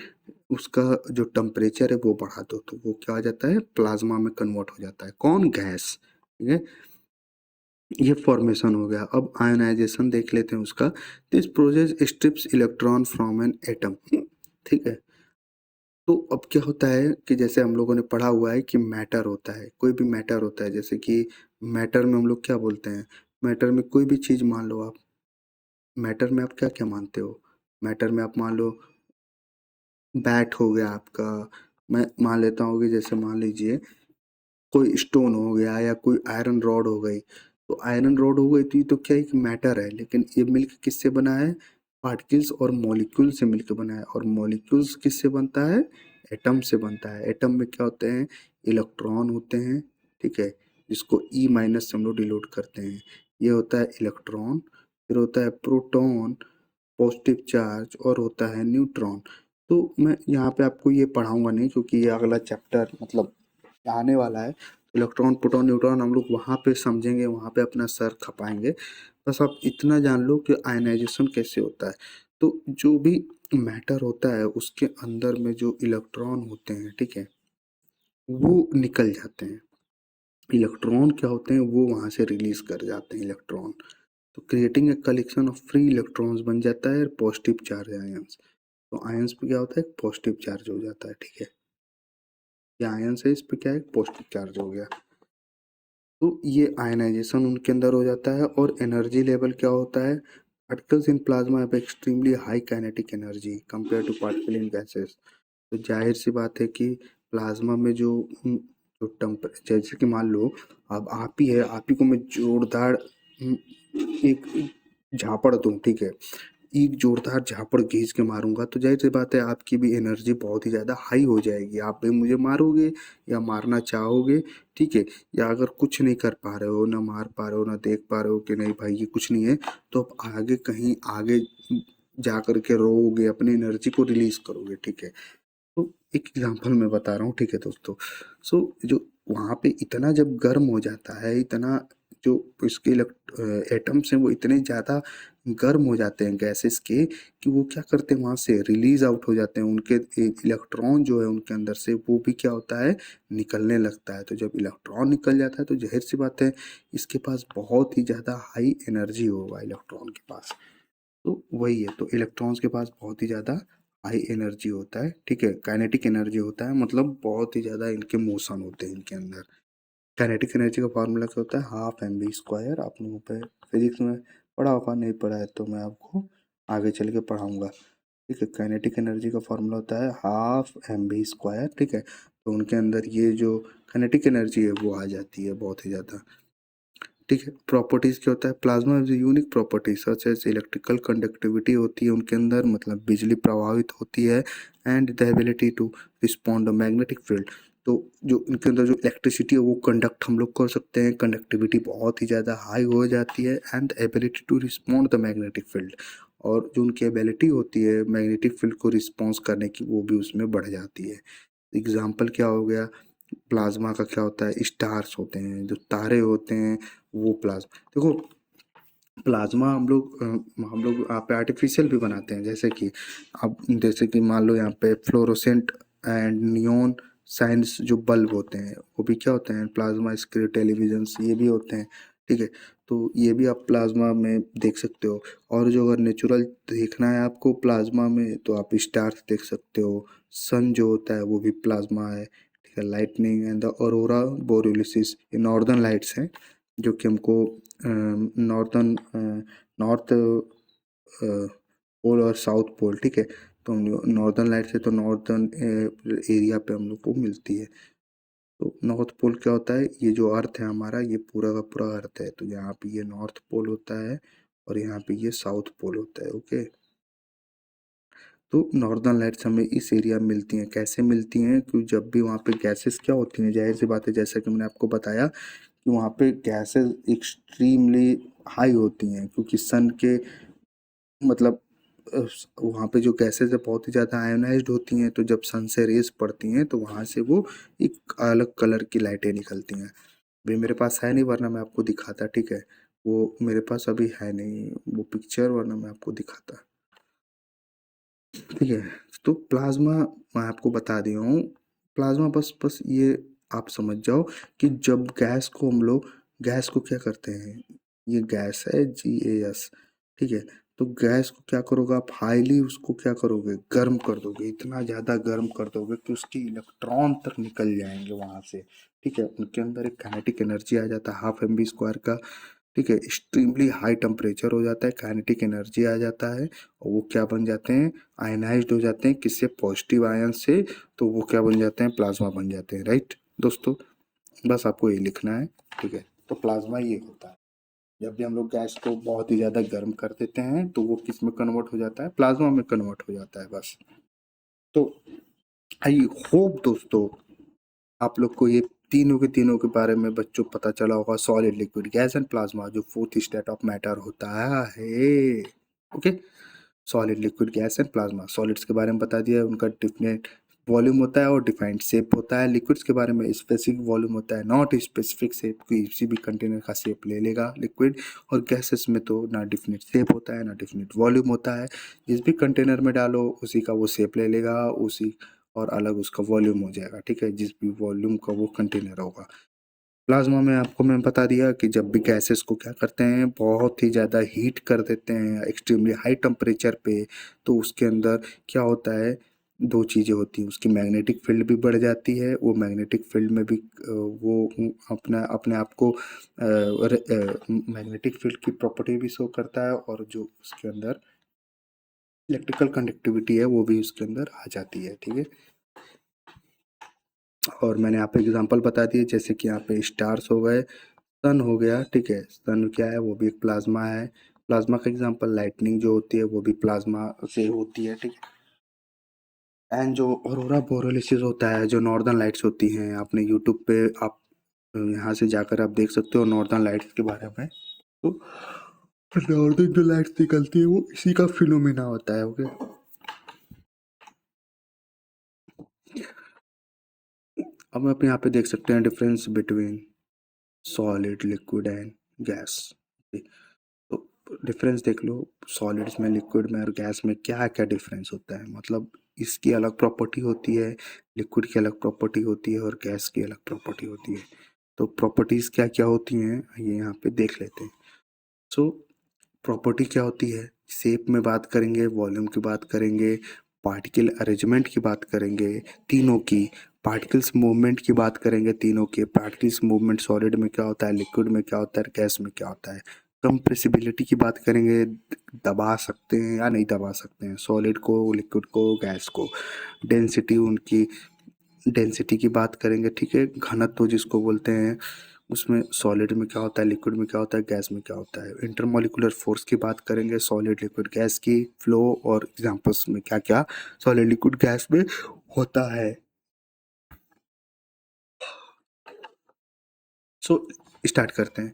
उसका जो टेम्परेचर है वो बढ़ा दो, तो वो क्या हो जाता है, प्लाज्मा में कन्वर्ट हो जाता है, कौन, गैस, ठीक है। ये फॉर्मेशन हो गया। अब आयनाइजेशन देख लेते हैं उसका। This process strips electron from an atom, ठीक है। तो अब क्या होता है कि जैसे हम लोगों ने पढ़ा हुआ है कि मैटर होता है, कोई भी मैटर होता है, जैसे कि मैटर में हम लोग क्या बोलते हैं, मैटर में कोई भी चीज़ मान लो आप, मैटर में आप क्या क्या मानते हो, मैटर में आप मान लो बैट हो गया आपका, मैं मान लेता हूँ कि जैसे मान लीजिए कोई स्टोन हो गया या कोई आयरन रॉड हो गई, तो आयरन रॉड हो गई तो ये तो क्या एक मैटर है, लेकिन ये मिल्क किससे बना है? पार्टिकल्स और मॉलिक्यूल से मिलकर बना है। और मॉलिक्यूल्स किससे बनता है? एटम से बनता है। एटम में क्या होते हैं? इलेक्ट्रॉन होते हैं, ठीक है, जिसको ई माइनस से हम लोग डिनोट करते हैं। ये होता है इलेक्ट्रॉन, फिर होता है प्रोटॉन, पॉजिटिव चार्ज, और होता है न्यूट्रॉन। तो मैं यहाँ पे आपको ये पढ़ाऊंगा नहीं, क्योंकि ये अगला चैप्टर मतलब आने वाला है। इलेक्ट्रॉन, प्रोटॉन, न्यूट्रॉन हम लोग वहाँ पे समझेंगे, वहाँ पे अपना सर खपाएंगे। बस आप इतना जान लो कि आयनाइजेशन कैसे होता है। तो जो भी मैटर होता है उसके अंदर में जो इलेक्ट्रॉन होते हैं, ठीक है, वो निकल जाते हैं। इलेक्ट्रॉन क्या होते हैं? वो वहाँ से रिलीज कर जाते हैं इलेक्ट्रॉन। तो creating a collection of free electrons बन जाता है पॉजिटिव चार्ज आयंस। तो आयंस पे क्या होता है? पॉजिटिव चार्ज हो जाता है, ठीक है। ये आयंस है, इस पे क्या है? पॉजिटिव चार्ज हो गया। तो ये आयनाइजेशन उनके अंदर हो जाता है। और एनर्जी लेवल क्या होता है? Particles in plasma have extremely high kinetic energy compare to particle in gases. तो जाहिर सी बात है कि प्लाज्मा में जो टेम्परेचर, जैसे कि मान लो अब आप ही है, आप ही को मैं जोरदार एक झापड़ दूं, ठीक है, एक जोरदार झापड़ खींच के मारूंगा, तो जाहिर सी बात है आपकी भी एनर्जी बहुत ही ज़्यादा हाई हो जाएगी। आप भी मुझे मारोगे या मारना चाहोगे, ठीक है, या अगर कुछ नहीं कर पा रहे हो, ना मार पा रहे हो, ना देख पा रहे हो कि नहीं भाई ये कुछ नहीं है, तो आप आगे कहीं आगे जा कर के रोओगे, अपनी एनर्जी को रिलीज करोगे, ठीक है। तो एक एग्जांपल मैं बता रहा हूँ, ठीक है दोस्तों। सो जो वहाँ पे इतना जब गर्म हो जाता है, इतना जो इसके एटम्स हैं वो इतने ज़्यादा गर्म हो जाते हैं गैसेस के, कि वो क्या करते हैं, वहाँ से रिलीज आउट हो जाते हैं। उनके इलेक्ट्रॉन जो है उनके अंदर से वो भी क्या होता है? निकलने लगता है। तो जब इलेक्ट्रॉन निकल जाता है तो जाहिर सी बात है इसके पास बहुत ही ज़्यादा हाई एनर्जी होगा इलेक्ट्रॉन के पास। तो वही है, तो इलेक्ट्रॉन्स के पास बहुत ही ज़्यादा हाई एनर्जी होता है, ठीक है, काइनेटिक एनर्जी होता है, मतलब बहुत ही ज़्यादा इनके मोशन होते हैं इनके अंदर। काइनेटिक एनर्जी का फार्मूला क्या होता है? Half M B square. आप लोगों पे फिजिक्स में पढ़ा होगा, नहीं पढ़ा है तो मैं आपको आगे चल के पढ़ाऊंगा, ठीक है। काइनेटिक एनर्जी का फार्मूला होता है हाफ एम बी स्क्वायर, ठीक है। तो उनके अंदर ये जो काइनेटिक एनर्जी है वो आ जाती है बहुत ही ज़्यादा, ठीक है। प्रॉपर्टीज क्या होता है? Plasma is unique property such as electrical conductivity होती है उनके अंदर, मतलब बिजली प्रभावित होती है, and the ability to respond magnetic field. तो जो इनके अंदर जो इलेक्ट्रिसिटी है वो कंडक्ट हम लोग कर सकते हैं, कंडक्टिविटी बहुत ही ज़्यादा हाई हो जाती है, and ability to respond the magnetic field, और जो उनकी एबिलिटी होती है मैग्नेटिक फील्ड को रिस्पॉन्स करने की वो भी उसमें बढ़ जाती है। एग्जाम्पल क्या हो गया? प्लाज्मा का क्या होता है? स्टार्स होते हैं, जो तारे होते हैं वो प्लाज्मा। देखो प्लाज्मा हम लोग यहाँ पे आर्टिफिशियल भी बनाते हैं, जैसे कि अब जैसे कि मान लो यहाँ पे फ्लोरोसेंट एंड नियॉन साइंस जो बल्ब होते हैं वो भी क्या होते हैं? प्लाज्मा। स्क्रीन, टेलीविजन ये भी होते हैं, ठीक है। तो ये भी आप प्लाज्मा में देख सकते हो। और जो अगर नेचुरल देखना है आपको प्लाज्मा में, तो आप स्टार्स देख सकते हो। सन जो होता है वो भी प्लाज्मा है, ठीक है। Lightning and the aurora borealis ये नॉर्दर्न लाइट्स हैं, जो कि हमको नॉर्थन नॉर्थ पोल और साउथ पोल, ठीक है। तो हम नॉर्दर्न लाइट से तो नॉर्दर्न एरिया पे हम लोग को मिलती है। तो नॉर्थ पोल क्या होता है? ये जो अर्थ है हमारा, ये पूरा का पूरा अर्थ है, तो यहाँ पे ये नॉर्थ पोल होता है और यहाँ पे ये साउथ पोल होता है, ओके। तो नॉर्दर्न लाइट्स हमें इस एरिया में मिलती हैं। कैसे मिलती हैं? क्योंकि जब भी वहाँ पे गैसेस क्या होती हैं, जाहिर सी बात है जैसा कि मैंने आपको बताया कि वहाँ पे गैसेस एक्सट्रीमली हाई होती हैं, क्योंकि सन के मतलब वहाँ पे जो गैसेस है बहुत ही ज़्यादा आयोनाइज्ड होती हैं, तो जब सन से रेज पड़ती हैं तो वहाँ से वो एक अलग कलर की लाइटें निकलती हैं। अभी मेरे पास है नहीं, वरना मैं आपको दिखाता, ठीक है। वो मेरे पास अभी है नहीं वो पिक्चर, वरना मैं आपको दिखाता, ठीक है। तो प्लाज्मा मैं आपको बता दिया हूँ। प्लाज्मा बस बस ये आप समझ जाओ कि जब गैस को क्या करते हैं, ये गैस है GAS, ठीक है। तो गैस को क्या करोगे आप? हाईली उसको क्या करोगे? गर्म कर दोगे, इतना ज़्यादा गर्म कर दोगे कि उसके इलेक्ट्रॉन तक निकल जाएंगे वहाँ से, ठीक है। उनके अंदर एक काइनेटिक एनर्जी आ जाता है हाफ एम बी स्क्वायर का, ठीक है। एक्सट्रीमली हाई टेम्परेचर हो जाता है, काइनेटिक एनर्जी आ जाता है, और वो क्या बन जाते हैं? आयनाइज्ड हो जाते हैं, किससे? पॉजिटिव आयन से। तो वो क्या बन जाते हैं? प्लाज्मा बन जाते हैं, राइट दोस्तों। बस आपको ये लिखना है, ठीक है। तो प्लाज्मा ये होता है। जब भी हम लोग गैस को बहुत ही ज़्यादा गर्म कर देते हैं तो वो किस में कन्वर्ट हो जाता है, प्लाज्मा में कन्वर्ट हो जाता है बस। तो आई होप दोस्तों आप लोग को ये तीनों के बारे में बच्चों पता चला होगा, solid, liquid, gas and plasma, जो फोर्थ स्टेट ऑफ मैटर होता है। Okay, solid, liquid, gas and plasma. Solids के बारे में बता दिया, उनका डिफिनेट वॉल्यूम होता है और डिफाइंड शेप होता है। लिक्विड्स के बारे में स्पेसिफिक वॉल्यूम होता है, नॉट स्पेसिफिक शेप, किसी भी कंटेनर का शेप ले लेगा लिक्विड। और गैसेस में तो ना डिफिनिट शेप होता है ना डिफिनिट वॉल्यूम होता है, जिस भी कंटेनर में डालो उसी का वो शेप ले लेगा, उसी और अलग उसका वॉल्यूम हो जाएगा, ठीक है, जिस भी वॉल्यूम का वो कंटेनर होगा। प्लाज्मा में आपको मैं बता दिया कि जब भी गैसेस को क्या करते हैं, बहुत ही ज़्यादा हीट कर देते हैं एक्सट्रीमली हाई टेम्परेचर पे, तो उसके अंदर क्या होता है, दो चीज़ें होती हैं, उसकी मैग्नेटिक फील्ड भी बढ़ जाती है, वो मैग्नेटिक फील्ड में भी वो अपना अपने आप को मैग्नेटिक फील्ड की प्रॉपर्टी भी शो करता है, और जो उसके अंदर इलेक्ट्रिकल कंडक्टिविटी है वो भी उसके अंदर आ जाती है, ठीक है। और मैंने यहाँ पे एग्जांपल बता दिए, जैसे कि यहाँ पे स्टार्स हो गए, सन हो गया, ठीक है, सन क्या है, वो भी एक प्लाज्मा है। प्लाज्मा का एग्जांपल लाइटनिंग जो होती है वो भी प्लाज्मा से होती है, ठीक है। एंड जो ऑरोरा बोरेलिस होता है, जो नॉर्दर्न लाइट्स होती हैं, आपने यूट्यूब पे आप यहाँ से जाकर आप देख सकते हो नॉर्दर्न लाइट्स के बारे में। तो नॉर्दर्न जो लाइट्स निकलती है वो इसी का फिनोमिना होता है, ओके। अब आप यहाँ पे देख सकते हैं difference between solid, liquid and gas. तो डिफरेंस देख लो, सॉलिड्स में, लिक्विड में और गैस में क्या क्या डिफरेंस होता है, मतलब इसकी अलग प्रॉपर्टी होती है, लिक्विड की अलग प्रॉपर्टी होती है और गैस की अलग प्रॉपर्टी होती है। तो प्रॉपर्टीज क्या क्या होती हैं ये यहाँ पे देख लेते हैं। सो प्रॉपर्टी क्या होती है, शेप में बात करेंगे, वॉल्यूम की बात करेंगे, पार्टिकल अरेंजमेंट की बात करेंगे, तीनों की, पार्टिकल्स मूवमेंट की बात करेंगे, तीनों के, पार्टिकल्स मूवमेंट सॉलिड में क्या होता है, लिक्विड में क्या होता है, गैस में क्या होता है। कंप्रेसिबिलिटी की बात करेंगे, दबा सकते हैं या नहीं दबा सकते हैं सॉलिड को, लिक्विड को, गैस को। डेंसिटी, उनकी डेंसिटी की बात करेंगे, ठीक है, घनत्व जिसको बोलते हैं, उसमें सॉलिड में क्या होता है, लिक्विड में क्या होता है, गैस में क्या होता है। इंटरमोलिकुलर फोर्स की बात करेंगे, सॉलिड, लिक्विड, गैस की, फ्लो और एग्जांपल्स में क्या क्या सॉलिड, लिक्विड, गैस में होता है। सो स्टार्ट करते हैं।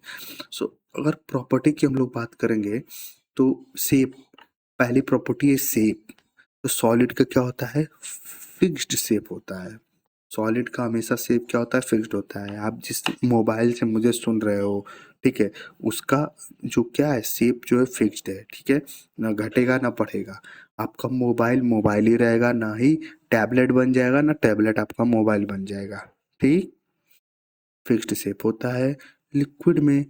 सो अगर प्रॉपर्टी की हम लोग बात करेंगे तो शेप, पहली प्रॉपर्टी है शेप। तो सॉलिड का क्या होता है, फिक्स्ड शेप होता है। सॉलिड का हमेशा शेप क्या होता है, फिक्स्ड होता है। आप जिस मोबाइल से मुझे सुन रहे हो, ठीक है, उसका जो क्या है, शेप जो है फिक्स्ड है, ठीक है, ना घटेगा ना बढ़ेगा। आपका मोबाइल मोबाइल ही रहेगा, ना ही टैबलेट बन जाएगा, ना टैबलेट आपका मोबाइल बन जाएगा, ठीक, फिक्स्ड शेप होता है। लिक्विड में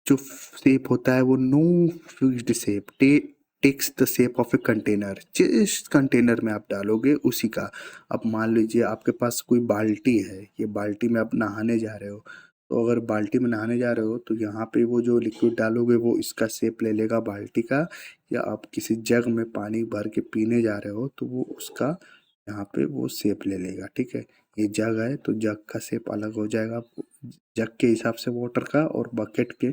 जो शेप होता है वो no fixed shape, takes the shape of a container, जिस कंटेनर में आप डालोगे उसी का। अब मान लीजिए आपके पास कोई बाल्टी है, ये बाल्टी में आप नहाने जा रहे हो, तो अगर बाल्टी में नहाने जा रहे हो तो यहाँ पे वो जो लिक्विड डालोगे वो इसका शेप ले लेगा बाल्टी का, या आप किसी जग में पानी भर के पीने जा रहे हो तो वो उसका यहाँ पे वो शेप ले लेगा, ठीक है। ये जग है तो जग का शेप अलग हो जाएगा, जग के हिसाब से वाटर का, और बकेट के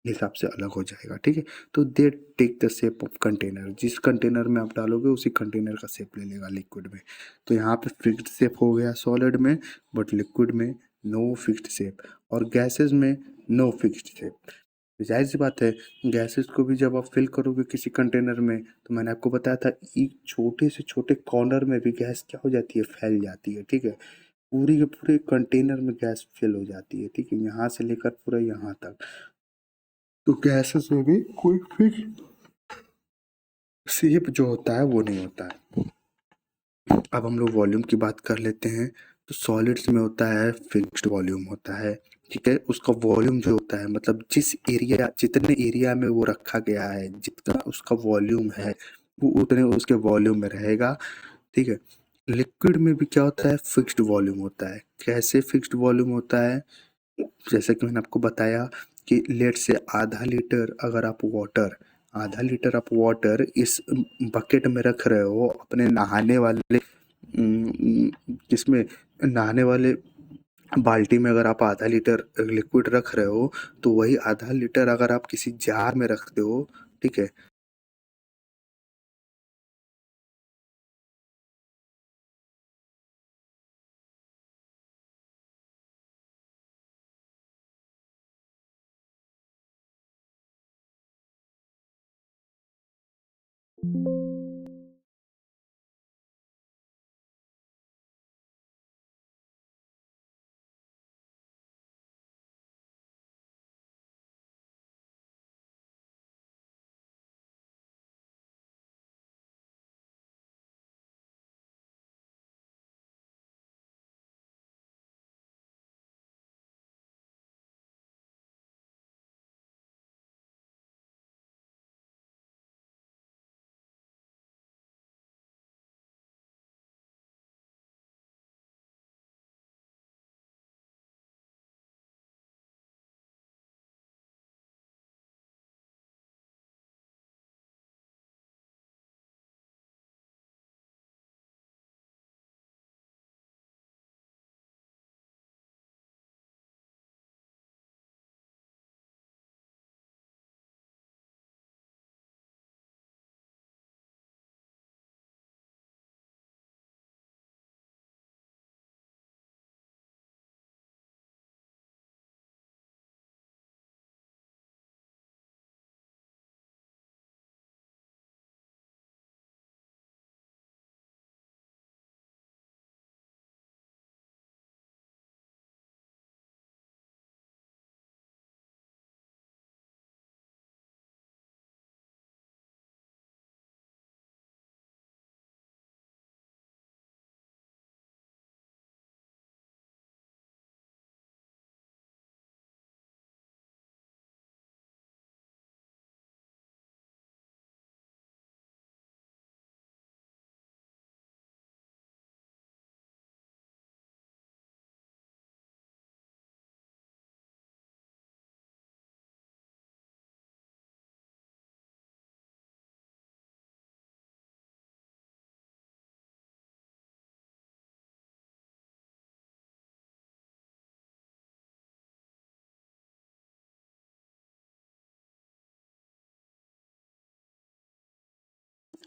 हिसाब से अलग हो जाएगा, ठीक है। तो they take the shape of container, जिस कंटेनर में आप डालोगे उसी कंटेनर का शेप ले लेगा लिक्विड में। तो यहाँ पे फिक्स्ड शेप हो गया सॉलिड में, बट लिक्विड में नो फिक्स्ड शेप, और गैसेस में नो फिक्स्ड शेप। जाहिर सी बात है, गैसेस को भी जब आप फिल करोगे किसी कंटेनर में, तो मैंने आपको बताया था एक छोटे से छोटे कॉर्नर में भी गैस क्या हो जाती है, फैल जाती है, ठीक है। पूरी के पूरे कंटेनर में गैस फिल हो जाती है, ठीक है, यहाँ से लेकर पूरा यहाँ तक। तो गैसेस में भी कोई फिक्स शेप जो होता है वो नहीं होता है। अब हम लोग वॉल्यूम की बात कर लेते हैं। तो सॉलिड्स में होता है फिक्स्ड वॉल्यूम होता है, ठीक है। उसका वॉल्यूम जो होता है, मतलब जिस एरिया, जितने एरिया में वो रखा गया है, जितना उसका वॉल्यूम है वो उतने उसके वॉल्यूम में रहेगा, ठीक है। लिक्विड में भी क्या होता है, फिक्स्ड वॉल्यूम होता है। कैसे फिक्स्ड वॉल्यूम होता है, जैसे कि मैंने आपको बताया कि लेट से आधा लीटर आप वाटर इस बकेट में रख रहे हो अपने नहाने वाले, किसमें, नहाने वाले बाल्टी में अगर आप आधा लीटर लिक्विड रख रहे हो तो वही आधा लीटर अगर आप किसी जार में रखते हो, ठीक है।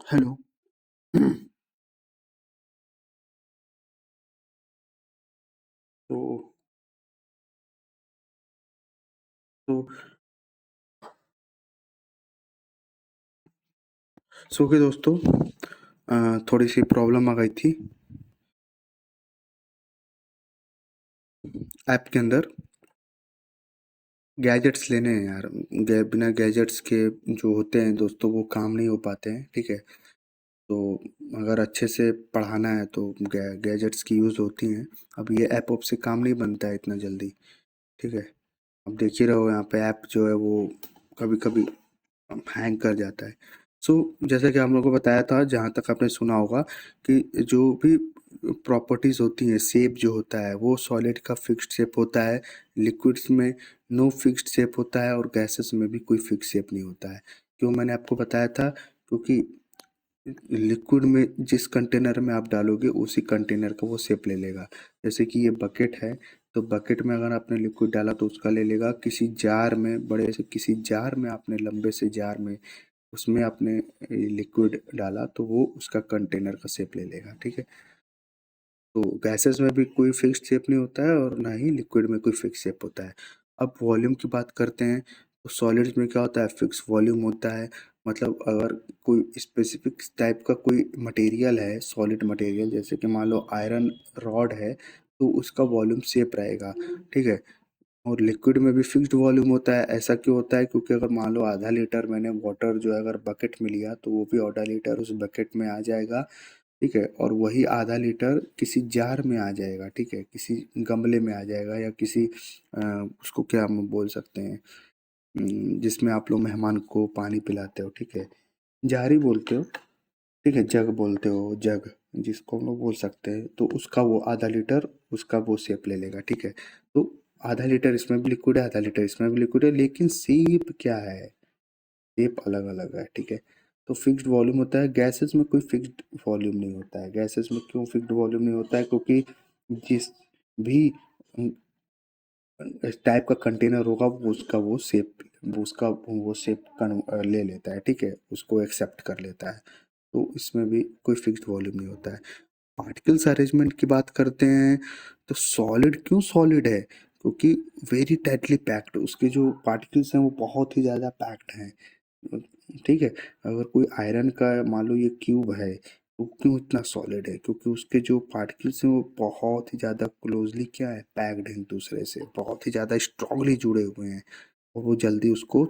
हेलो। तो तो सो के दोस्तों, थोड़ी सी प्रॉब्लम आ गई थी ऐप के अंदर। गैजेट्स लेने हैं यार। बिना गैजेट्स के जो होते हैं दोस्तों वो काम नहीं हो पाते हैं, ठीक है। तो अगर अच्छे से पढ़ाना है तो गैजेट्स की यूज़ होती हैं। अब ये ऐप ऑप से काम नहीं बनता है इतना जल्दी, ठीक है। अब देख ही रहे हो यहाँ पे ऐप जो है वो कभी कभी हैंग कर जाता है। सो जैसा कि आप लोगों को बताया था, जहाँ तक आपने सुना होगा कि जो भी प्रॉपर्टीज़ होती हैं, शेप जो होता है वो सॉलिड का फिक्स्ड शेप होता है। लिक्विड्स में नो फिक्स्ड शेप होता है और गैसेस में भी कोई फिक्स शेप नहीं होता है। क्यों मैंने आपको बताया था? क्योंकि लिक्विड में जिस कंटेनर में आप डालोगे उसी कंटेनर का वो शेप ले लेगा। जैसे कि ये बकेट है, तो बकेट में अगर आपने लिक्विड डाला तो उसका ले लेगा। किसी जार में, बड़े से किसी जार में आपने, लंबे से जार में, उसमें आपने लिक्विड डाला तो वो उसका कंटेनर का शेप ले लेगा, ठीक है। तो गैसेस में भी कोई फिक्स्ड शेप नहीं होता है और ना ही लिक्विड में कोई फिक्स शेप होता है। अब वॉल्यूम की बात करते हैं तो सॉलिड्स में क्या होता है, फिक्स वॉल्यूम होता है। मतलब अगर कोई स्पेसिफिक टाइप का कोई मटेरियल है, सॉलिड मटेरियल, जैसे कि मान लो आयरन रॉड है, तो उसका वॉल्यूम शेप रहेगा, ठीक है। और लिक्विड में भी फिक्स्ड वॉल्यूम होता है। ऐसा क्यों होता है? क्योंकि अगर मान लो आधा लीटर मैंने वाटर जो है अगर बकेट में लिया तो वो भी आधा लीटर उस बकेट में आ जाएगा, ठीक है। और वही आधा लीटर किसी जार में आ जाएगा, ठीक है, किसी गमले में आ जाएगा, या किसी उसको क्या हम बोल सकते हैं, जिसमें आप लोग मेहमान को पानी पिलाते हो, ठीक है, जार ही बोलते हो, ठीक है, जग बोलते हो, जग जिसको हम लोग बोल सकते हैं। तो उसका वो आधा लीटर उसका वो शेप ले लेगा, ठीक है। तो आधा लीटर इसमें भी लिक्विड है, आधा लीटर इसमें भी लिक्विड है, लेकिन शेप क्या है, शेप अलग अलग है, ठीक है। तो फिक्स्ड वॉल्यूम होता है। गैसेस में कोई फिक्स्ड वॉल्यूम नहीं होता है। गैसेस में क्यों फिक्स्ड वॉल्यूम नहीं होता है? क्योंकि जिस भी इस टाइप का कंटेनर होगा, वो उसका वो शेप, वो शेप ले लेता है, ठीक है, उसको एक्सेप्ट कर लेता है। तो इसमें भी कोई फिक्स्ड वॉल्यूम नहीं होता है। पार्टिकल्स अरेंजमेंट की बात करते हैं, तो सॉलिड क्यों सॉलिड है? क्योंकि वेरी टाइटली पैक्ड, उसके जो पार्टिकल्स हैं वो बहुत ही ज़्यादा पैक्ड हैं। ठीक है, अगर कोई आयरन का मान लो ये क्यूब है, वो क्यों इतना सॉलिड है? क्योंकि उसके जो पार्टिकल्स हैं वो बहुत ही ज़्यादा क्लोजली क्या है, पैक्ड हैं एक दूसरे से, बहुत ही ज़्यादा स्ट्रांगली जुड़े हुए हैं, और वो जल्दी उसको